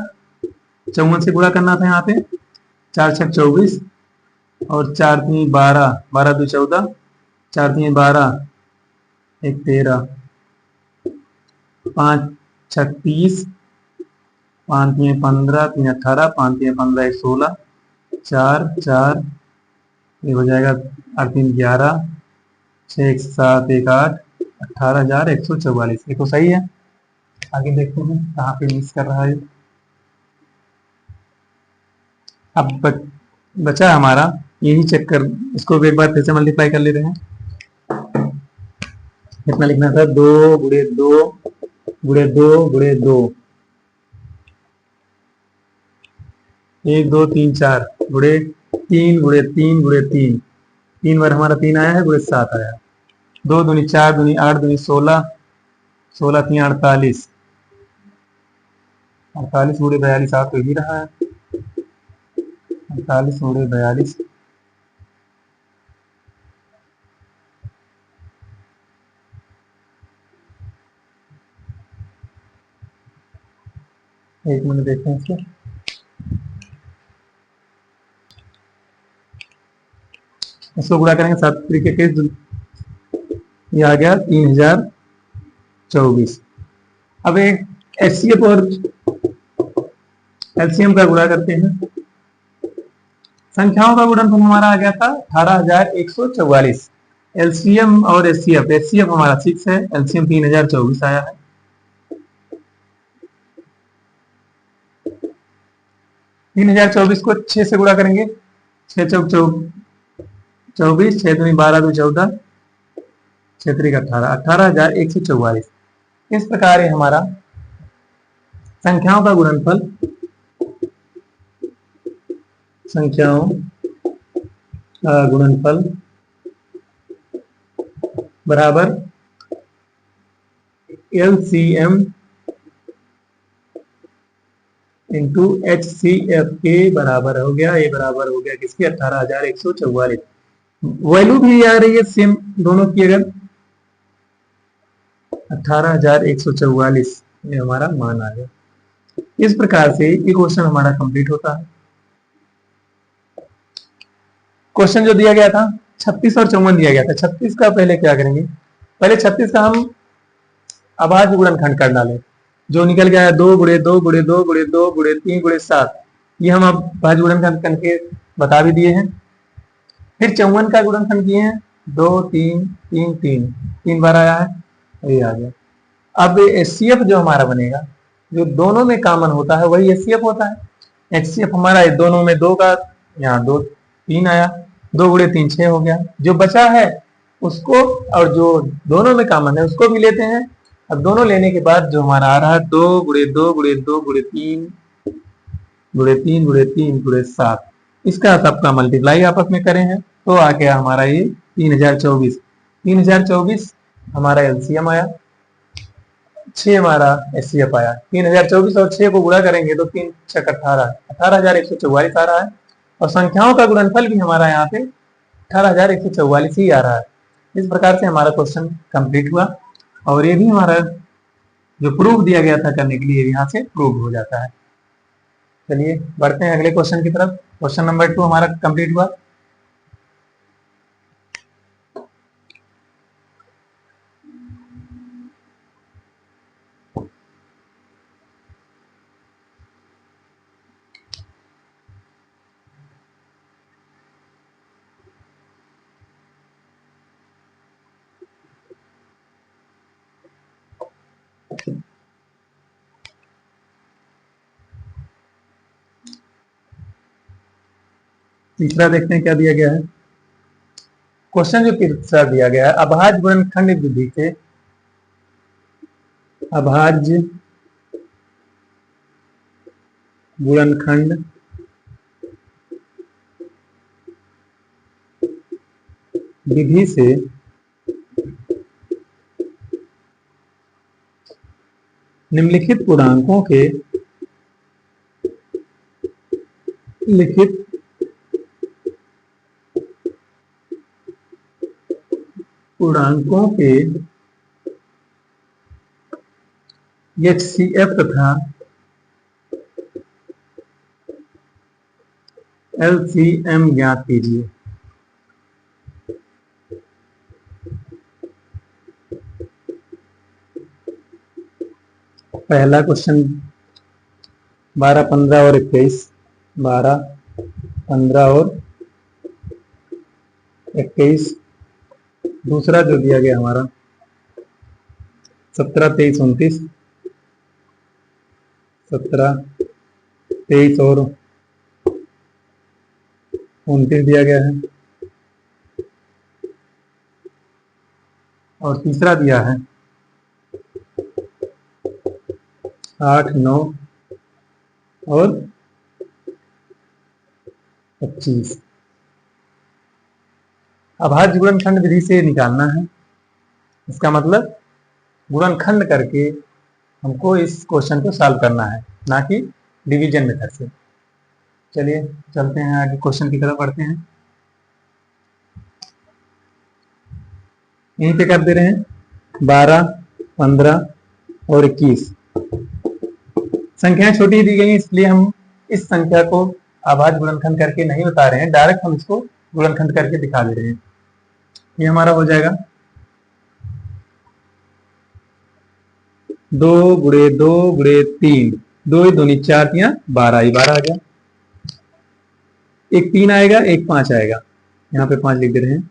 54 से गुणा करना था यहाँ पे, 4 6 24 और 4 3 12, 12 2 14, 4 3 12, 1 13, 5 36, 5 3 15, 3 18, 5 3 15, 1 16, 4 4, ये हो जाएगा 8 3 11, 6 1 7, 1 8, 18,144। ये तो सही है। आगे देखते हैं कहाँ पे मिस कर रहा है। अब बचा हमारा, यही चेक कर, इसको भी एक बार फिर से मल्टीप्लाई कर लेते हैं। कितना लिखना था, 2 गुणे 2 गुणे 2 गुणे 2, 1 2 3 4 गुणे 3 गुणे 3 गुणे 3, 3 बार हमारा 3 आया है, गुणे 7 आया। 2 दूनी 4 दूनी 8 दूनी 16, 16 3 48, 48 गुणे 42 आ तो ही रहा है। 48 गुणे 42, एक मिनट देखते हैं इसको। इसको गुणा करेंगे 7 तरीके के, ये आ गया 3024। अब एक एचसीएफ और एलसीएम का गुणा करते हैं। संख्याओं का गुणनफल हमारा आ गया था 18144। एलसीएम और एचसीएफ, एचसीएफ हमारा 6 है, एलसीएम 3024 आया है। तीन 3024 को 6 से गुणा करेंगे, 6 चौक 24, 6 दूनी 12 2 14, 6 3 18, 18144। इस प्रकार ये हमारा संख्याओं का गुणनफल, संख्याओं का गुणनफल बराबर एलसीएम इंटू एचसीएफ के बराबर हो गया। ये बराबर हो गया किसकी? 18144। वैल्यू भी आ रही है सेम दोनों की, अगर 18144 ये हमारा मान आ गया। इस प्रकार से ये क्वेश्चन हमारा कंप्लीट होता है। क्वेश्चन जो दिया गया था 36 और 54 दिया गया था। 36 का पहले क्या करेंगे, पहले 36 का हम अभाज्य गुणनखंड कर डालें। जो निकल गया है 2 गुणे 2 गुणे 2 गुणे 2 गुणे 3 गुणे 7, ये हम अब अभाज्य गुणनखंड करके बता भी दिए हैं। फिर 54 का गुणनखंड किए हैं, 2 3 3 3, 3 बार आया है, ये आ गया। अब एचसीएफ जो हमारा बनेगा, जो दोनों में कॉमन होता है वही एचसीएफ होता है। एचसीएफ हमारा दोनों में 2 का, यहाँ 2 3 आया, 2 गुणे 3 6 हो गया। जो बचा है उसको, और जो दोनों में कॉमन है उसको भी लेते हैं। अब दोनों लेने के बाद जो हमारा आ रहा है 2 गुणे 2 गुणे 2 गुणे 3 गुणे 3 गुणे 3 गुणे 7, इसका सबका मल्टीप्लाई आपस में करें हैं तो आ गया हमारा ये 3024। 3024 हमारा एलसीएम आया, 6 हमारा एचसीएफ आया। 3024 और 6 को गुणा करेंगे तो 3 6 18, 18144 आ रहा है। और संख्याओं का गुणनफल भी हमारा यहाँ पे 18144 ही आ रहा है। इस प्रकार से हमारा क्वेश्चन कंप्लीट हुआ, और ये भी हमारा जो प्रूफ दिया गया था करने के लिए यहाँ से प्रूव हो जाता है। चलिए बढ़ते हैं अगले क्वेश्चन की तरफ। क्वेश्चन नंबर 2 हमारा कंप्लीट हुआ। तीसरा देखते हैं क्या दिया गया है। क्वेश्चन जो तीसरा दिया गया है, अभाज्य गुणनखंड विधि से अभाज्य गुणनखंड विधि से निम्नलिखित पूर्णांकों के लिखित पूर्णांकों के एचसीएफ तथा एलसीएम ज्ञात कीजिए। पहला क्वेश्चन 12 15 और 21, 12 15 और 21। दूसरा जो दिया गया हमारा 17 23 29, 17 23 और 29 दिया गया है। और तीसरा दिया है 8 9 और 25। अभाज्य गुणनखंड विधि से निकालना है। इसका मतलब गुणनखंड करके हमको इस क्वेश्चन को सॉल्व करना है, ना कि डिवीजन मेथड से। चलिए चलते हैं आगे क्वेश्चन की तरफ बढ़ते हैं। यहीं पे कर दे रहे हैं 12 15 और 21। संख्याएं छोटी दी गई इसलिए हम इस संख्या को अभाज्य गुणनखंड करके नहीं बता रहे हैं, डायरेक्ट हम इसको गुणनखंड करके दिखा दे रहे हैं। ये हमारा हो जाएगा 2 × 2 × 3, 2×2 = 4, 12, ये 12 आ गया। एक 3 आएगा, एक 5 आएगा, यहाँ पे 5 लिख दे रहे हैं।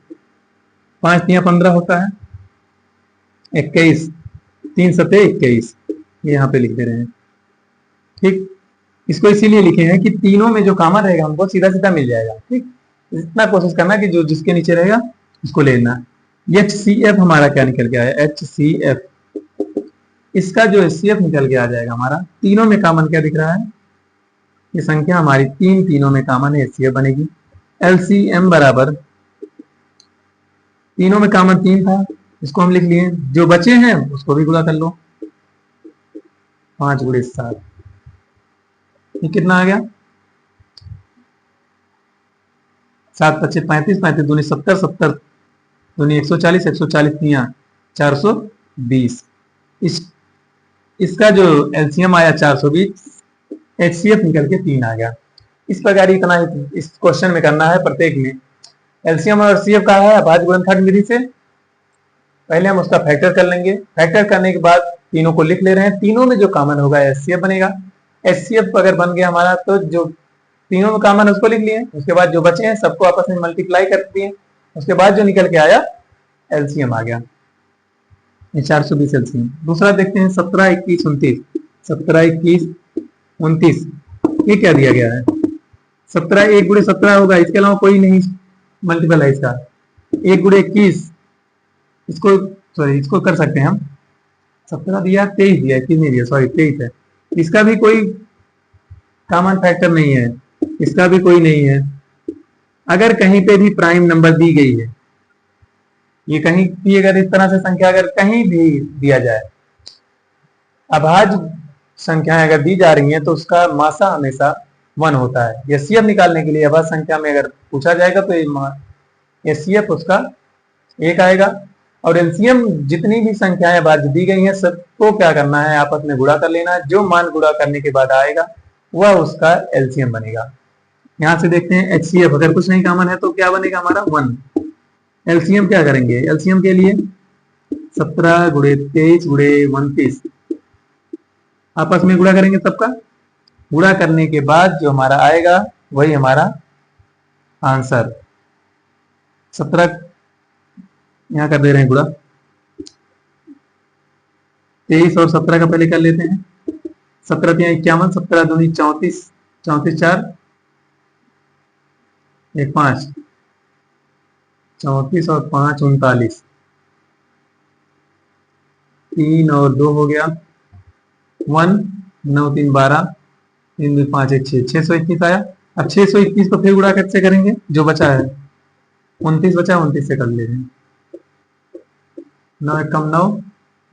5 × 15 होता है 21, 3 × 7 = 21, ये यहाँ पे लिख दे रहे हैं। ठीक, इसको इसीलिए लिखे हैं कि तीनों में जो कॉमन रहेगा हमको सीधा सीधा मिल जाएगा। ठीक, इतना कोशिश करना कि जो जिसके नीचे रहेगा उसको लेना। HCF हमारा क्या निकल के आया, HCF, इसका जो HCF निकल के आ जाएगा हमारा, तीनों में कॉमन क्या दिख रहा है, ये संख्या हमारी तीनों में कॉमन है, HCF बनेगी। LCM बराबर, तीनों में कॉमन 3 था, इसको हम लिख लिए, जो बचे हैं उसको भी गुणा कर लो, 5 × 7, ये कितना आ गया, 7 × 5 = 35, 35 × 2 = 70, 70 × 2 = 140, 140 × 420। इसका जो LCM आया 420, HCF निकल के 3 आ गया। इस प्रकार इतना इस क्वेश्चन में करना है प्रत्येक में। LCM और HCF का है अभाज्य गुणनखंड विधि से, पहले हम उसका फैक्टर कर लेंगे, फैक्टर करने के बाद तीनों को लिख ले रहे हैं, तीनों में जो कॉमन होगा HCF बनेगा। HCF अगर बन गया हमारा तो जो तीनों में कॉमन उसको लिख लिए, उसके बाद जो बचे हैं सबको आपस में मल्टीप्लाई कर दिए, उसके बाद जो निकल के आया LCM आ गया, ये 420 LCM। दूसरा देखते हैं 17, 21, 29, 17, 21, 29, ये क्या दिया गया है, 17 1 × 17 होगा, इसके अलावा कोई नहीं मल्टीपल है इसका। 1 × 21, इसको कर सकते हैं हम, 17 दिया, 23 दिया, 21 नहीं दिया, सॉरी 23 है, इसका भी कोई कॉमन फैक्टर नहीं है, इसका भी कोई नहीं है। अगर कहीं पे भी प्राइम नंबर दी गई है, ये कहीं भी अगर इस तरह से संख्या अगर कहीं भी दिया जाए, अभाज्य संख्याएं अगर दी जा रही हैं तो उसका मासा हमेशा 1 होता है। HCF निकालने के लिए अभाज्य संख्या में अगर पूछा जाएगा तो HCF उसका 1 आएगा, और LCM जितनी भी संख्याएं अभाज्य दी गई हैं सबको क्या करना है, आपस में गुणा कर लेना है, जो मान गुणा करने के बाद आएगा वह उसका LCM बनेगा। यहां से देखते हैं HCF अगर कुछ नहीं कॉमन है तो क्या बनेगा हमारा 1। LCM क्या करेंगे, LCM के लिए 17 × 23 × 29 आपस में गुणा करेंगे, सबका गुणा करने के बाद जो हमारा आएगा वही हमारा आंसर। 17 यहां कर दे रहे हैं गुणा, 23 और 17 का पहले कर लेते हैं, 17 × 3 = 51, 17 × 2 = 34, 34 4 1 5, 34 और 5 39, 3 और 2 हो गया 1, 9 3 12, 3 2 5 1 6, 621 आया। अब 621 को फिर गुणा कैसे करेंगे, जो बचा है 29 बचा, 29 से कर ले रहे हैं, 9 × 1 = 9,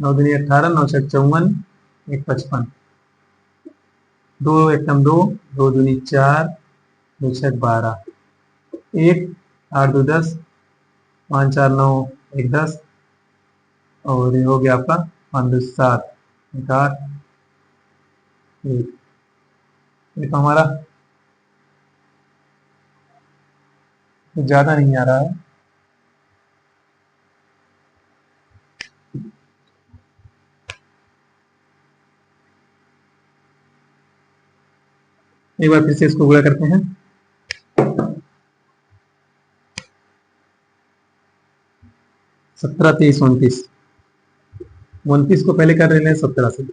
9 2 = 18, 9 6 = 54, 1 55, 2 1 × 2, 2 2 = 4, 2 6 = 12, 1 8 2 10, 5 4 9 1 10, और ये हो गया आपका 5 2 7, 1 8, 1 हमारा ज्यादा नहीं आ रहा है, एक बार फिर से इसको गुणा करते हैं। 17 23 29, 29 को पहले कर रहे हैं 17 से,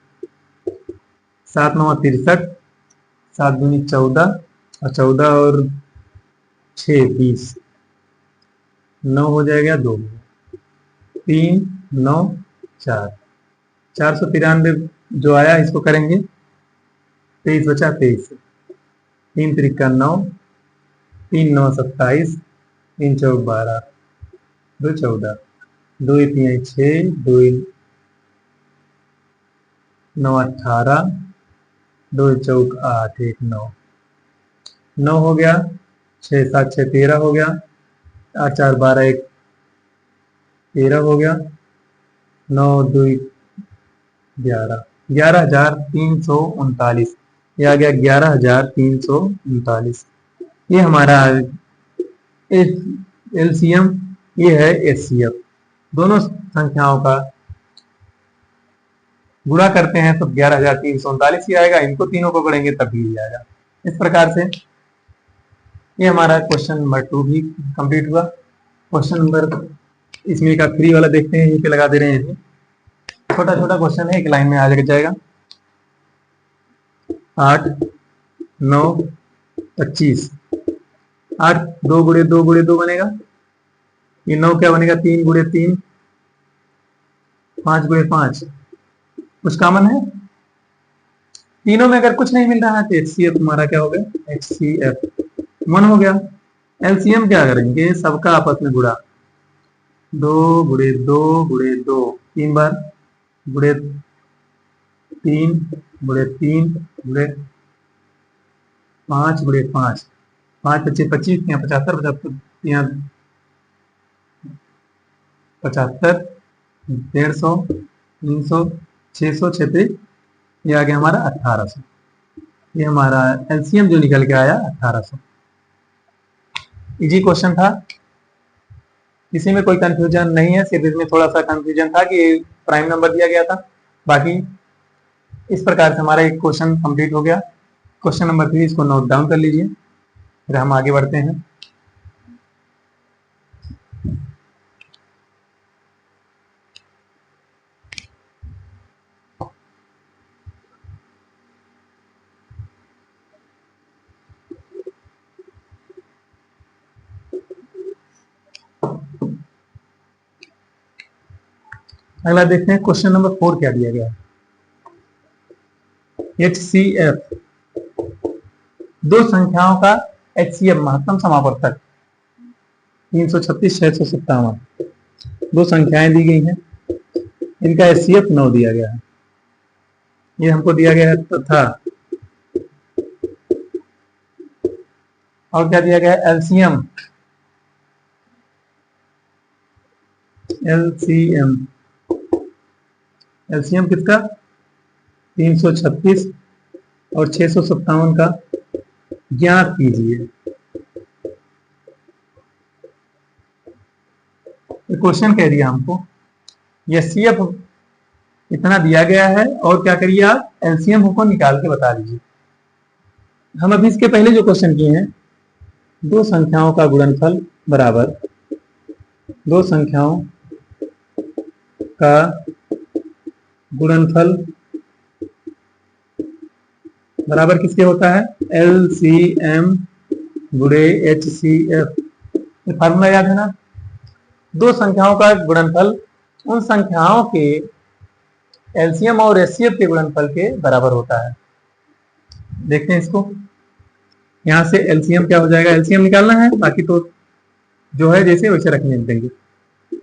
7 9 63, 7 दूनी 14, और 14 और 6 20, 9 हो जाएगा 2, 3 9 4, 493 जो आया इसको करेंगे, 23 बचा 23, 3 3 × 9, 3 9 27, 3 4 12, 2 14, 2 3 6, 2 9 18, 2 4 8, 1 9, 9 हो गया, 6 7 6 13 हो गया, 8 4 12, 1 13 हो गया, 9 2 11, 11,339, ये आ गया 11,339। ये हमारा एलसीएम, ये है एचसीएफ। दोनों संख्याओं का गुणा करते हैं तो 11,339 ही आएगा, इनको तीनों को करेंगे तब भी आएगा। इस प्रकार से ये हमारा क्वेश्चन नंबर 2 भी कंप्लीट हुआ। क्वेश्चन नंबर इसमें का 3 वाला देखते हैं, यहीं पे लगा दे रहे हैं। छोटा छोटा क्वेश्चन है, एक लाइन में आ जाएगा। 8, 9, 25। 8 2 गुणे 2 गुणे 2 बनेगा। ये 9 क्या बनेगा? 3 गुणे 3, 5 गुणे 5। कुछ कॉमन है? तीनों में अगर कुछ नहीं मिल रहा है तो एचसीएफ हमारा क्या हो गया? एचसीएफ 1 हो गया। एलसीएम क्या करेंगे? सबका आपस में गुणा, 2 गुणे 2 गुणे 2, 3 बार, गुणे 3 गुणे 3 गुणे 5 गुणे 5, 5 25 25, यहाँ 75 75, यहाँ 75, 150, 300, 600, 36, ये आ गया हमारा 1800। ये हमारा एलसीएम जो निकल के आया 1800। इजी क्वेश्चन था, किसी में कोई कंफ्यूजन नहीं है, सिर्फ इसमें थोड़ा सा कंफ्यूजन था कि प्राइम नंबर दिया गया था। बाकी इस प्रकार से हमारा एक क्वेश्चन कंप्लीट हो गया। क्वेश्चन नंबर 3 इसको नोट डाउन कर लीजिए, फिर हम आगे बढ़ते हैं। अगला देखते हैं क्वेश्चन नंबर 4 क्या दिया गया है। HCF, दो संख्याओं का HCF महत्तम समावर्तक 336, 657। दो संख्याएं दी गई हैं, इनका HCF 9 दिया गया है। ये हमको दिया गया है तथा और क्या दिया गया है? LCM, LCM किसका? 336 और 657 का ज्ञात कीजिए। क्वेश्चन कह दिया हमको HCF इतना दिया गया है और क्या करिए आप? एलसीएम हमको निकाल के बता दीजिए। हम अभी इसके पहले जो क्वेश्चन किए हैं, दो संख्याओं का गुणनफल बराबर, दो संख्याओं का गुणनफल बराबर किसके होता है? LCM गुणे HCF। ये फार्मूला याद है ना? दो संख्याओं का गुणनफल उन संख्याओं के LCM और HCF के गुणनफल के बराबर होता है। देखते हैं इसको, यहां से LCM क्या हो जाएगा? LCM निकालना है, बाकी तो जो है जैसे वैसे रखने देंगे।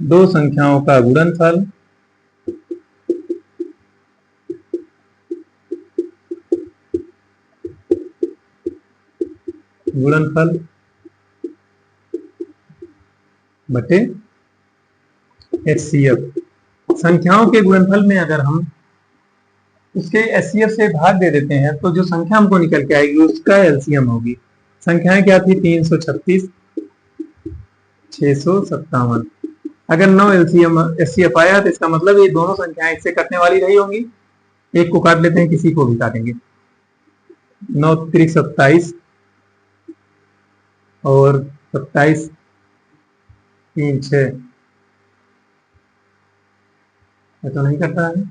दो संख्याओं का गुणनफल बटे HCF। संख्याओं के गुणनफल में अगर हम उसके HCF से भाग दे देते हैं तो जो संख्या हमको निकल के आएगी उसका LCM होगी। संख्याएं क्या थी? 336, 657। अगर 9 LCM HCF आया तो इसका मतलब ये दोनों संख्याएं इससे कटने वाली रही होंगी। एक को काट लेते हैं, किसी को भी काटेंगे। 9 3 27 और 27 3 6, तो नहीं कट रहा है।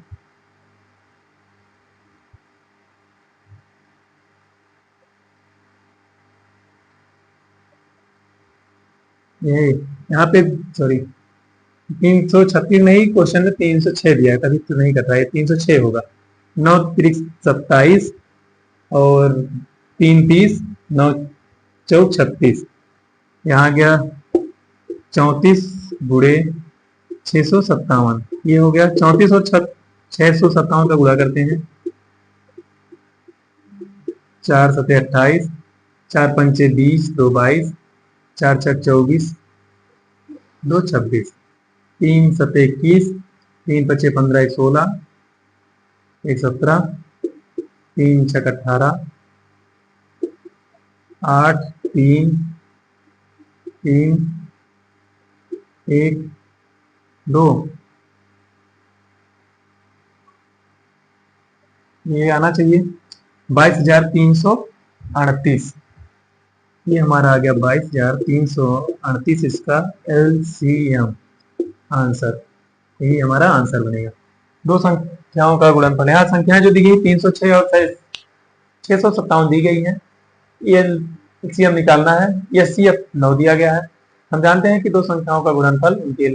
ये यहाँ पे सॉरी 336 नहीं, क्वेश्चन में 306 दिया है, तभी तो नहीं कट रहा है। 306 होगा। 9 3 27 और 3 30, 9 4 36, यहाँ गया 34 गुणे 657। ये हो गया 34 और 657 का गुणा करते हैं। 4 7 28, 4 5 20, 2 22, 4 4 24, 2 26, 3 7 21, 3 5 15, 16, 1 17, 3 6 18, 8 3 3 1 2, ये आना चाहिए 22,338। ये हमारा आ गया 22,338 इसका LCM आंसर। यही हमारा आंसर बनेगा। दो संख्याओं का गुणनफल। यहाँ संख्याएं जो दी गई 306 और 657 दी गई है। ये LCM निकालना है। SCF 9 दिया गया है। हम जानते हैं कि दो संख्याओं का गुणनफल उनके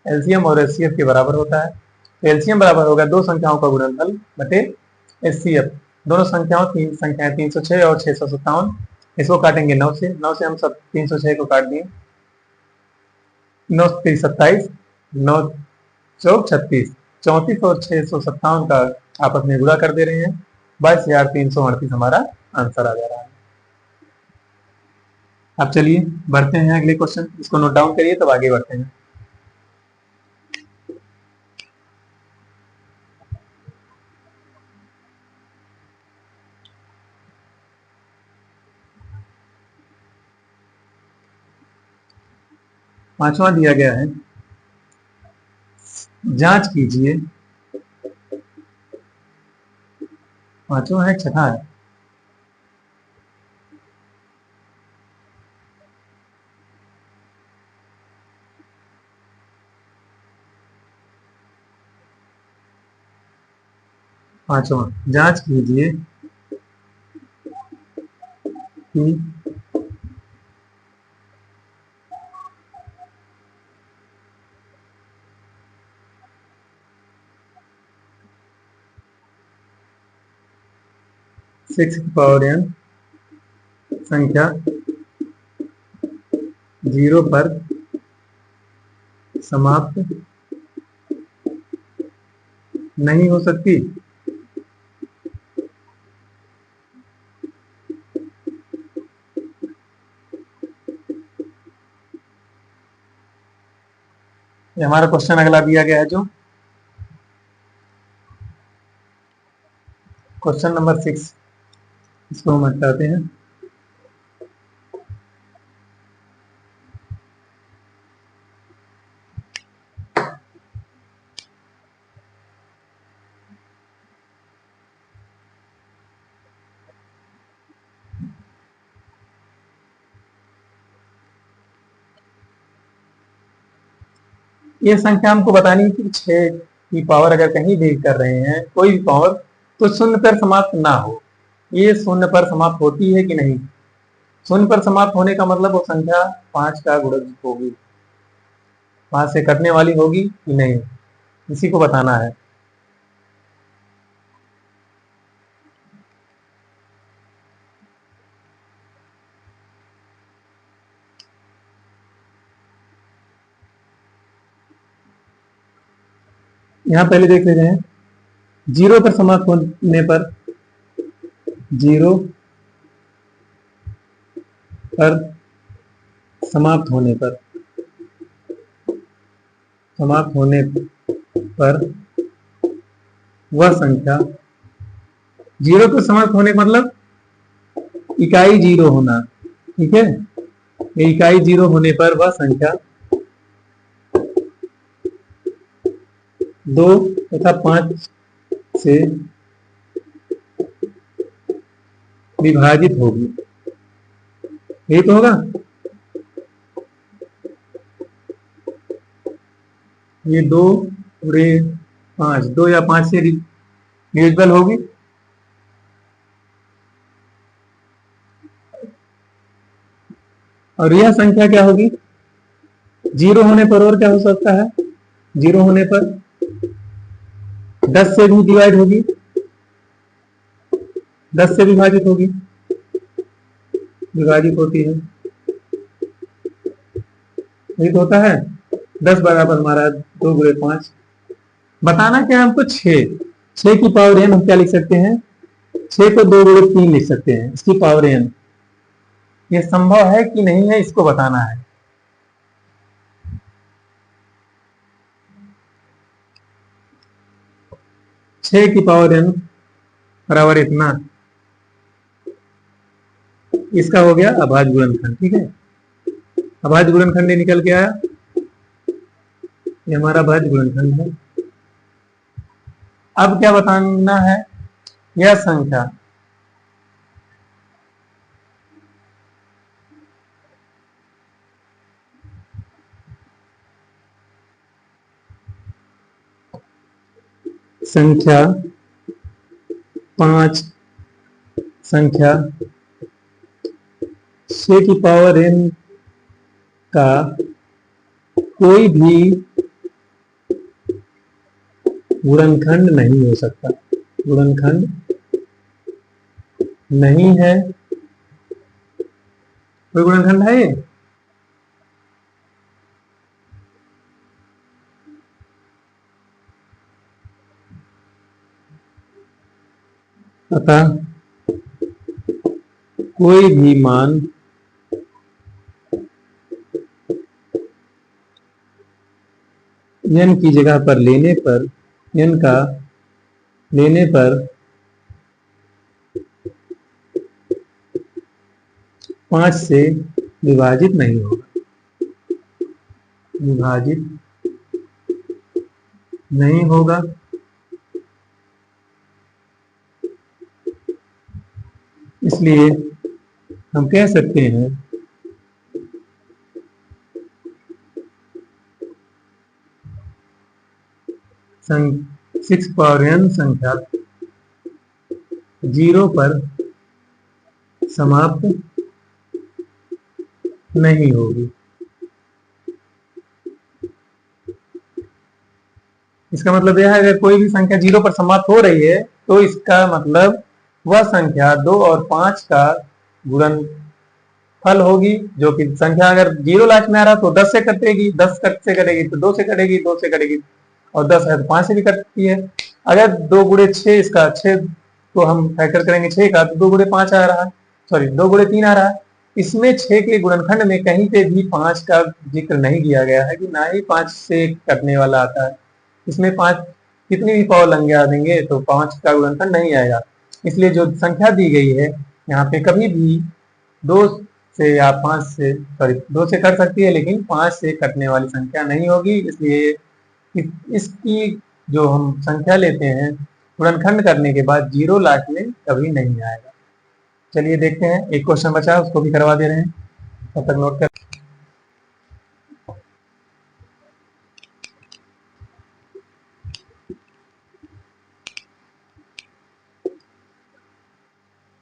LCM और SCF के बराबर होता है। तो LCM बराबर होगा दो संख्याओं का गुणनफल बटे SCF। दोनों तीन संख्याएं 306 और 657। इसको काटेंगे 9 से। 9 से हम सब 306 को काट दिए, 9 3 27, 9 चौक 36, 34 और 657 का आपस में गुणा कर दे रहे हैं। 22,338 हमारा आंसर आ जा रहा है। अब चलिए बढ़ते हैं अगले क्वेश्चन। इसको नोट डाउन करिए तब आगे बढ़ते हैं। पांचवा दिया गया है, जांच कीजिए। पांचवा है, छठा है। पांचवा, जांच कीजिए कि सिक्स पावर n संख्या 0 पर समाप्त नहीं हो सकती। ये हमारा क्वेश्चन अगला दिया गया है, जो क्वेश्चन नंबर 6, इसको हम हटाते हैं। ये संख्या हमको बतानी है कि 6 की पावर अगर कहीं भी कर रहे हैं कोई भी पावर, तो शून्य पर समाप्त ना हो। ये शून्य पर समाप्त होती है कि नहीं? शून्य पर समाप्त होने का मतलब वो संख्या 5 का गुणज होगी, 5 से कटने वाली होगी कि नहीं, इसी को बताना है। यहां पहले देख लेते हैं। 0 पर समाप्त होने पर, 0 पर समाप्त होने पर, समाप्त होने पर वह संख्या, 0 पर समाप्त होने का मतलब इकाई 0 होना, ठीक है। ये इकाई 0 होने पर वह संख्या 2 तथा 5 से विभाजित होगी। यही तो होगा। ये 2 गुणे 5, 2 या 5 से डिविजिबल होगी। और यह संख्या क्या होगी? 0 होने पर और क्या हो सकता है? 0 होने पर 10 से भी डिवाइड होगी, 10 से विभाजित होगी, विभाजित होती है। यही तो होता है। 10 बराबर हमारा 2 गुणे 5। बताना क्या है हमको? 6 की पावर n हम क्या लिख सकते हैं? 6 को 2 गुणे 3 लिख सकते हैं, इसकी पावर n। ये संभव है कि नहीं है, इसको बताना है। छह की पावर n बराबर इतना, इसका हो गया अभाज्य गुणनफल, ठीक है। अभाज्य गुणनखंड निकल के आया, ये हमारा अभाज्य गुणनखंड है। अब क्या बताना है, यह संख्या संख्या 5 संख्या 6 की पावर n का कोई भी गुणनखंड नहीं हो सकता, गुणनखंड नहीं है। कोई गुणनखंड है ये? अतः कोई भी मान n की जगह पर लेने पर, n का लेने पर 5 से विभाजित नहीं होगा, विभाजित नहीं होगा। इसलिए हम कह सकते हैं सिक्स पावर n संख्या 0 पर समाप्त नहीं होगी। इसका मतलब यह है, अगर कोई भी संख्या 0 पर समाप्त हो रही है तो इसका मतलब वह संख्या 2 और 5 का गुणनफल होगी, जो कि संख्या अगर 0 लास्ट में आ रहा तो 10 से कटेगी, 10 से कटेगी तो 2 से कटेगी, 2 से कटेगी और 10 है तो 5 से भी कटती है। अगर 2 गुणे 6, इसका 6 तो हम फैक्टर करेंगे 6 का, तो 2 गुणे 5 आ रहा है, सॉरी 2 गुणे 3 आ रहा है। इसमें 6 के गुणनखंड में कहीं पे भी 5 का जिक्र नहीं किया गया है, कि ना ही 5 से कटने वाला आता है। इसमें 5 कितनी भी पावर लगा देंगे तो 5 का गुणनखंड नहीं आएगा। इसलिए जो संख्या दी गई है यहाँ पे कभी भी 2 से या 5 से, सॉरी 2 से कट सकती है लेकिन 5 से कटने वाली संख्या नहीं होगी। इसलिए इसकी जो हम संख्या लेते हैं गुणनखंड करने के बाद 0 लास्ट में कभी नहीं आएगा। चलिए देखते हैं, एक क्वेश्चन बचा है उसको भी करवा दे रहे हैं, तब तक नोट कर।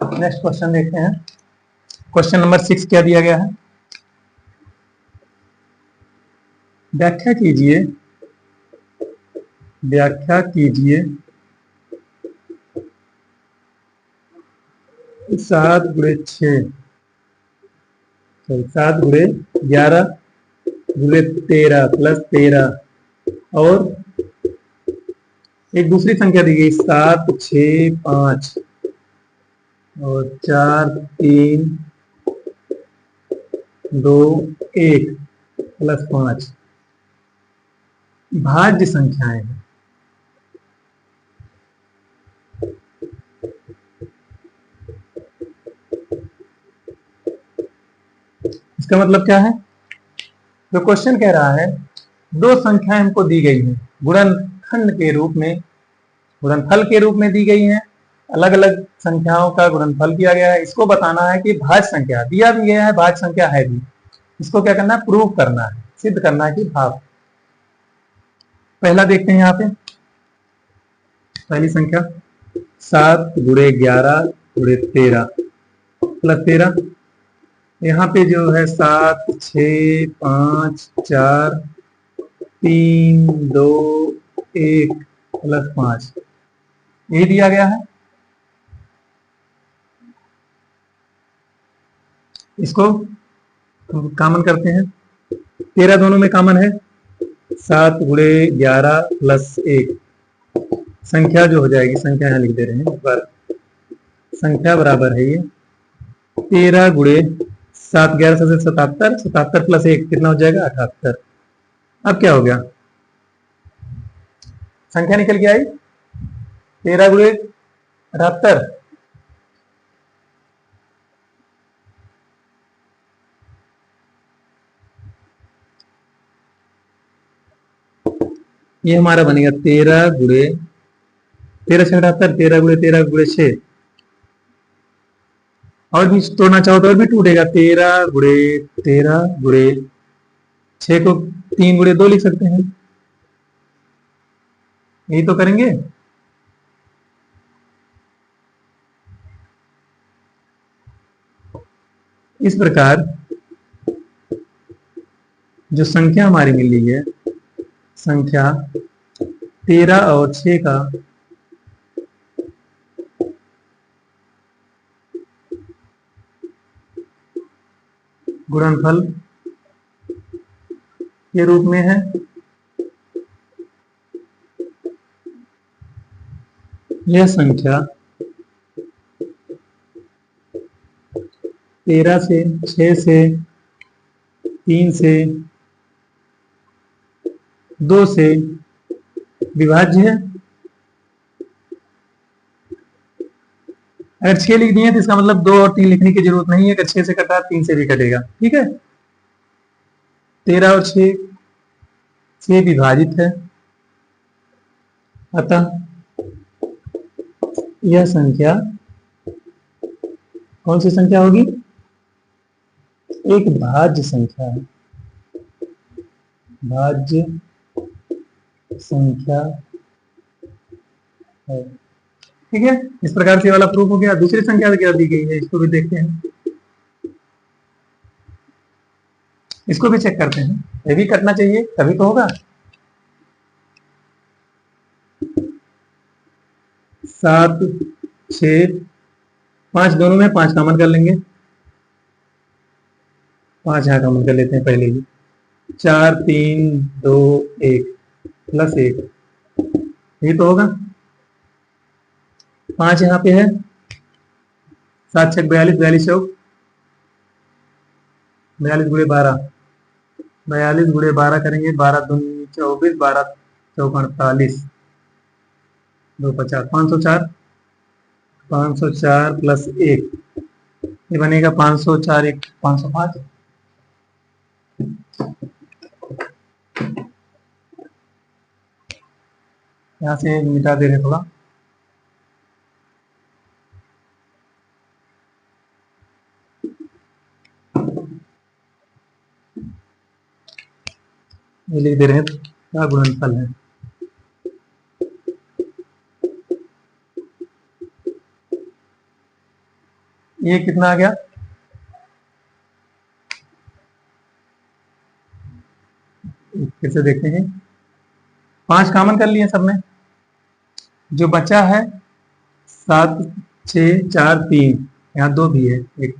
नेक्स्ट क्वेश्चन देखते हैं। क्वेश्चन नंबर 6 क्या दिया गया है, व्याख्या कीजिए, व्याख्या कीजिए 7 गुणे 6, 7 गुणे 11 गुणे 13 प्लस 13 और एक दूसरी संख्या दी गई 7 6 5 और 4 3 2 1 प्लस 5 भाज्य संख्याएं हैं। इसका मतलब क्या है, जो क्वेश्चन कह रहा है दो संख्याएं हमको दी गई हैं, गुणनखंड के रूप में, गुणनफल के रूप में दी गई हैं, अलग अलग संख्याओं का गुणनफल किया गया है। इसको बताना है कि भाज्य संख्या दिया भी गया है, भाज्य संख्या है भी, इसको क्या करना है, प्रूव करना है, सिद्ध करना है कि भाव। पहला देखते हैं यहाँ पे, पहली संख्या 7 गुणे 11 गुणे 13 प्लस 13, यहाँ पे जो है 7 6 5 4 3 2 1 प्लस 5 ये दिया गया है। इसको कॉमन करते हैं, 13 दोनों में कॉमन है, 7 गुणे 11 प्लस 1, संख्या जो हो जाएगी, संख्या यहाँ लिख दे रहे हैं पर संख्या बराबर है ये 13 गुणे 7 11 से 77, 77 प्लस 1 कितना हो जाएगा 78। अब क्या हो गया, संख्या निकल के आई 13 गुणे 78, ये हमारा बनेगा 13 × 13 = 78, 13 × 13 = 6। और भी तोड़ना चाहो तो और भी टूटेगा, 13 × 13 × 6 को 3 × 2 लिख सकते हैं। यही तो करेंगे। इस प्रकार जो संख्या हमारी मिल रही है, संख्या 13 और 6 का गुणनफल के रूप में है। यह संख्या 13 से, 6 से, 3 से, 2 से विभाज्य है। अगर 6 लिख दिए तो इसका मतलब 2 और 3 लिखने की जरूरत नहीं है। अगर 6 से कटा 3 से भी कटेगा, ठीक है। 13 और 6 से विभाजित है, अतः यह संख्या कौन सी संख्या होगी? एक भाज्य संख्या है, भाज्य संख्या है, ठीक है। इस प्रकार से वाला प्रूफ हो गया। दूसरी संख्या क्या दी गई है, इसको भी देखते हैं, इसको भी चेक करते हैं। ये भी करना चाहिए तभी तो होगा। 7, 6, 5 दोनों में 5 कॉमन कर लेंगे। 5 यहाँ कॉमन कर लेते हैं पहले ही। 4, 3, 2, 1 + 1, ये तो होगा। 5 यहाँ पे है, 7 × 6 = 42, 42 चौक 42 × 12, 42 × 12 करेंगे, 12 दूनी 24, 12 चौक 48, 2 50, 504, 504 + 1, ये बनेगा 504, 1 505। यहाँ से मिटा दे रहे थोड़ा। ये लिख दे रहे हैं क्या गुणनफल है। ये कितना आ गया? फिर से देखते हैं। 5 कॉमन कर लिए सब में, जो बचा है 7, 6, 4, 3, यहाँ 2 भी है, एक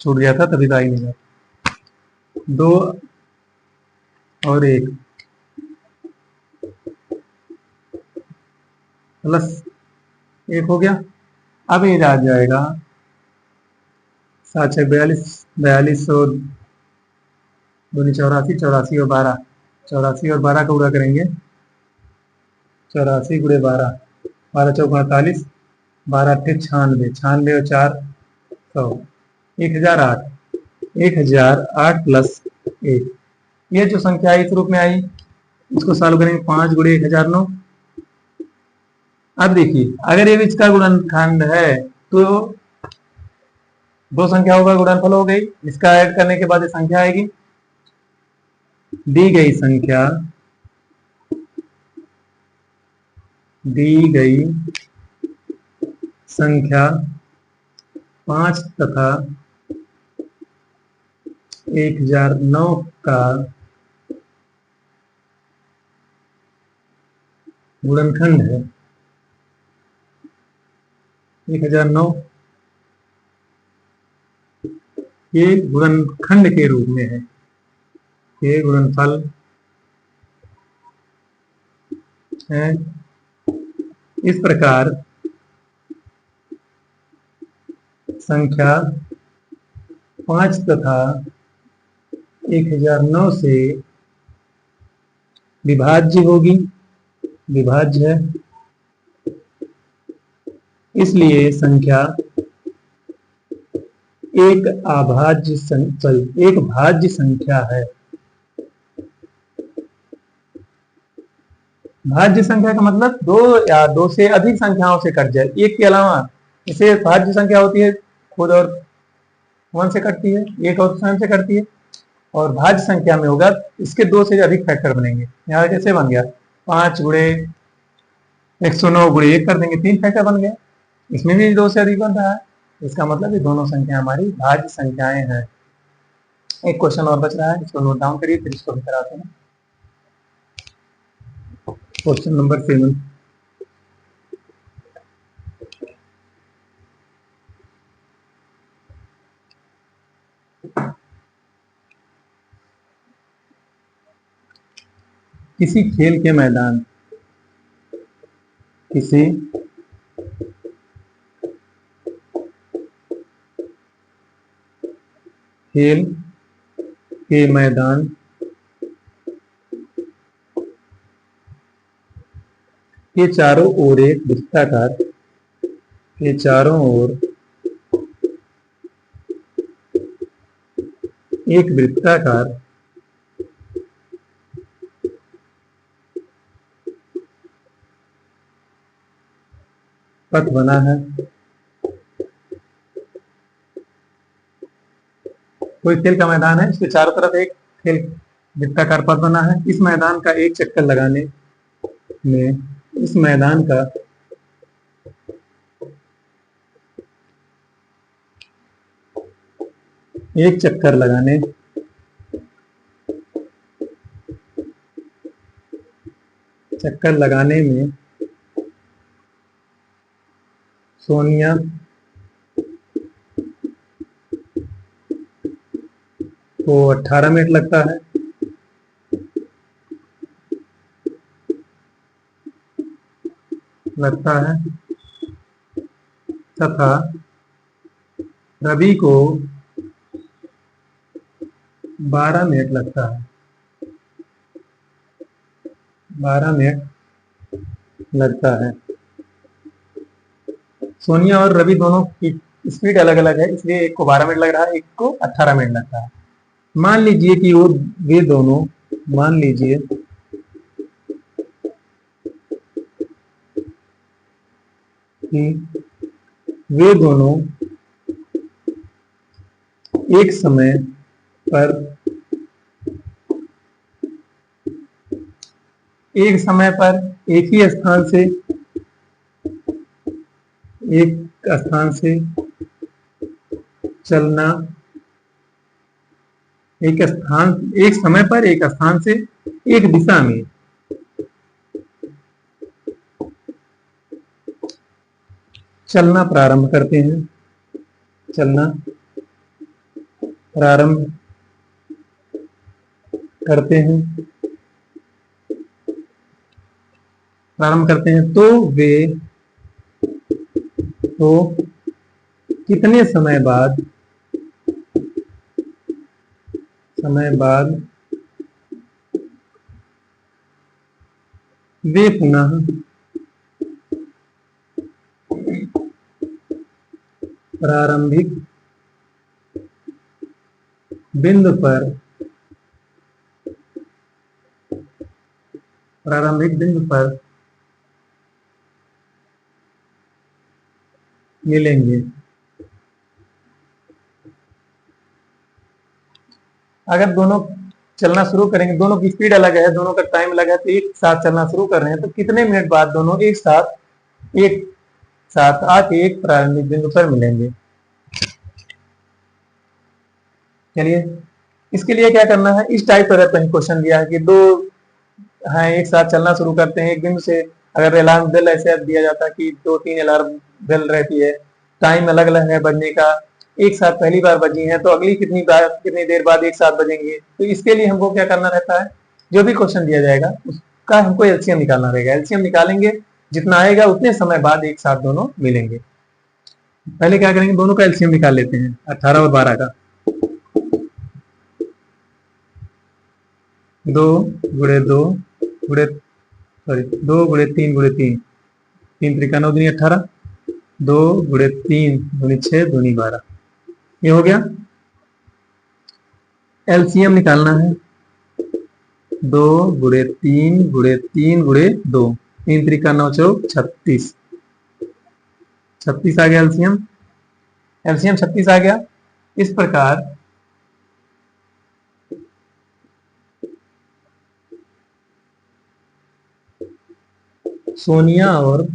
छूट गया था तभी तो आई नहीं, 2 और 1 +1 हो गया। अब ये आ जाएगा 7 × 6 = 42, 42 और 2 84, 84 और 12, 84 और 12 का उड़ा करेंगे, 84 × 12, 12 चौक 48, 12 8 96, 96 और 4 100, 1008, 1008 + 1। ये जो संख्या इस रूप में आई, इसको सॉल्व करेंगे। 5 × 1009। अब देखिए, अगर ये इसका गुणनखंड है तो 2 संख्याओं का गुणनफल हो गई। इसका ऐड करने के बाद ये संख्या आएगी। दी गई संख्या 5 तथा 1009 का गुणनखंड है। 1009 ये गुणनखंड के रूप में है, ये गुणनफल है। इस प्रकार संख्या 5 तथा 1009 से विभाज्य होगी, विभाज्य है, इसलिए संख्या एक भाज्य संख्या है। भाज्य संख्या का मतलब दो या दो से अधिक संख्याओं से कट जाए, एक के अलावा। इसे भाज्य संख्या होती है खुद और वन से कटती है, एक और स्वयं से कटती है। और भाज्य संख्या में होगा इसके दो से अधिक फैक्टर बनेंगे। यहाँ कैसे बन गया, 5 गुणे 109 गुणे 1 कर देंगे, 3 फैक्टर बन गया। इसमें भी दो से अधिक बन रहा है, इसका मतलब ये दोनों संख्या हमारी भाज्य संख्याएं हैं। एक क्वेश्चन और बच रहा है, इसको नोट डाउन करिए, फिर इसको भी कराते हैं। Question number 7। किसी खेल के मैदान, किसी खेल के मैदान के चारों ओर एक वृत्ताकार, के चारों ओर एक वृत्ताकार पथ बना है। कोई खेल का मैदान है, इसके चारों तरफ एक खेल वृत्ताकार पथ बना है। इस मैदान का एक चक्कर लगाने में, इस मैदान का एक चक्कर लगाने में सोनिया को 18 मिनट लगता है, तथा रवि को 12 मिनट लगता है, 12 मिनट लगता है। सोनिया और रवि दोनों की स्पीड अलग अलग है, इसलिए एक को 12 मिनट लग रहा है, एक को 18 मिनट लगता है। मान लीजिए कि वे दोनों, मान लीजिए कि वे दोनों एक समय पर एक ही स्थान से, एक स्थान से चलना, एक समय पर एक स्थान से एक दिशा में चलना प्रारंभ करते हैं, चलना प्रारंभ करते हैं, तो कितने समय बाद वे पुनः प्रारंभिक बिंदु पर मिलेंगे। अगर दोनों चलना शुरू करेंगे, दोनों की स्पीड अलग है, दोनों का टाइम अलग है, तो एक साथ चलना शुरू कर रहे हैं, तो कितने मिनट बाद दोनों एक साथ आके एक प्रारंभिक बिंदु पर मिलेंगे। चलिए, इसके लिए क्या करना है, इस टाइप का कहीं क्वेश्चन दिया है कि दो हैं एक साथ चलना शुरू करते हैं एक बिंदु से। अगर अलार्म बेल ऐसे दिया जाता है कि 2-3 अलार्म बेल रहती है, टाइम अलग अलग है बजने का, एक साथ पहली बार बजी है तो अगली कितनी देर बाद एक साथ बजेंगे। तो इसके लिए हमको क्या करना रहता है, जो भी क्वेश्चन दिया जाएगा उसका हमको एलसीएम निकालना रहेगा। एलसीएम निकालेंगे, जितना आएगा उतने समय बाद एक साथ दोनों मिलेंगे। पहले क्या करेंगे, दोनों का एलसीएम निकाल लेते हैं, 18 और 12 का। 2 गुणे 2 गुणे 3 गुणे 3, 3 त्रिका 9 दूनी 18, 2 गुणे 3 दूनी 6 दूनी 12, ये हो गया। एलसीएम निकालना है, 2 गुणे 3 गुणे 3 गुणे 2, 3 त्रिका 9 चौक 36, 36 आ गया एलसीएम। एलसीएम 36 आ गया। इस प्रकार सोनिया और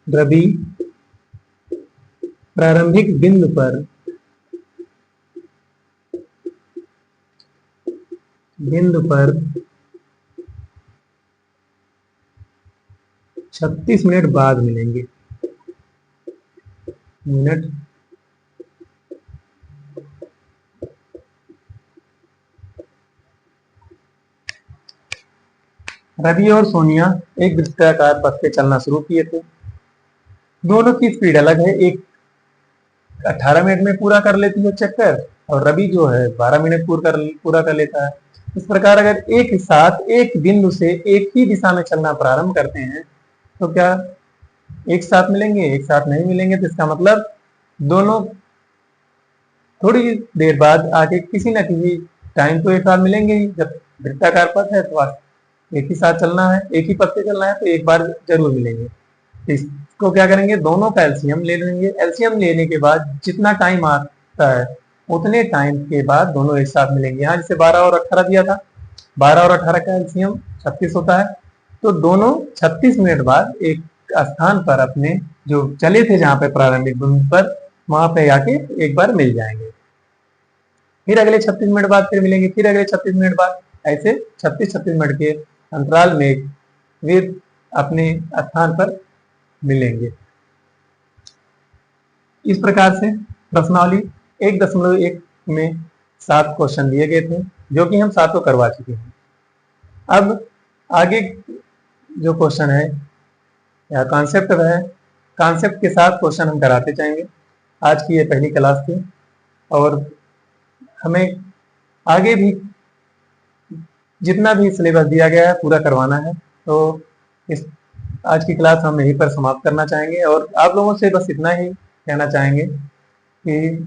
रवि प्रारंभिक बिंदु पर 36 मिनट बाद मिलेंगे। मिनट रवि और सोनिया एक वृत्ताकार पथ पे चलना शुरू किए थे। दोनों की स्पीड अलग है। एक 18 मिनट में पूरा कर लेती है चक्कर और रवि जो है 12 मिनट पूरा कर लेता है। इस प्रकार अगर एक साथ एक बिंदु से एक ही दिशा में चलना प्रारंभ करते हैं तो क्या एक साथ मिलेंगे? एक साथ नहीं मिलेंगे। तो इसका मतलब दोनों थोड़ी देर बाद आके किसी न किसी टाइम तो एक साथ मिलेंगे ही। जब वृत्ताकार पथ है तो एक ही साथ चलना है, एक ही पथ पे चलना है, तो एक बार जरूर मिलेंगे। इसको क्या करेंगे, दोनों का एलसीएम ले लेंगे। एलसीएम लेने के बाद जितना टाइम आता है उतने टाइम के बाद दोनों एक साथ मिलेंगे। यहाँ जैसे 12 और 18 दिया था, 12 और 18 का एलसीएम 36 होता है। तो दोनों 36 मिनट बाद एक स्थान पर अपने जो चले थे जहां पे प्रारंभिक बिंदु पर, वहां पे आके एक बार मिल जाएंगे। फिर अगले 36 मिनट बाद फिर मिलेंगे, फिर अगले 36 मिनट बाद, ऐसे 36 मिनट के अंतराल में वे अपने स्थान पर मिलेंगे। इस प्रकार से प्रश्नावली 1.1 में 7 क्वेश्चन दिए गए थे जो कि हम 7 करवा चुके हैं। अब आगे जो क्वेश्चन है या कॉन्सेप्ट है, कॉन्सेप्ट के साथ क्वेश्चन हम कराते जाएंगे। आज की ये पहली क्लास थी और हमें आगे भी जितना भी सिलेबस दिया गया है पूरा करवाना है। तो इस आज की क्लास हम यहीं पर समाप्त करना चाहेंगे और आप लोगों से बस इतना ही कहना चाहेंगे कि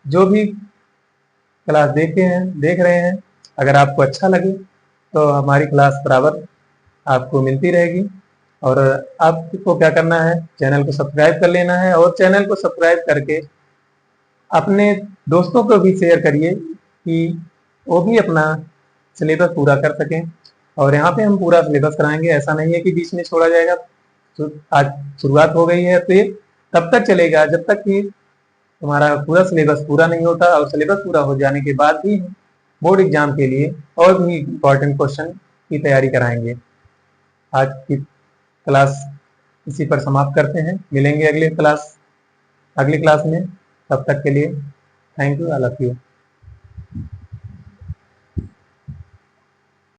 जो भी क्लास देख रहे हैं, अगर आपको अच्छा लगे तो हमारी क्लास बराबर आपको मिलती रहेगी। और आपको क्या करना है, चैनल को सब्सक्राइब कर लेना है और चैनल को सब्सक्राइब करके अपने दोस्तों को भी शेयर करिए कि वो भी अपना सिलेबस पूरा कर सकें। और यहाँ पे हम पूरा सिलेबस कराएंगे, ऐसा नहीं है कि बीच में छोड़ा जाएगा। तो आज शुरुआत हो गई है तो ये तब तक चलेगा जब तक कि तुम्हारा पूरा सिलेबस पूरा नहीं होता। और सिलेबस पूरा हो जाने के बाद भी बोर्ड एग्जाम के लिए और भी इम्पोर्टेंट क्वेश्चन की तैयारी कराएंगे। आज की क्लास इसी पर समाप्त करते हैं, मिलेंगे अगली क्लास में। तब तक के लिए thank you, I love you.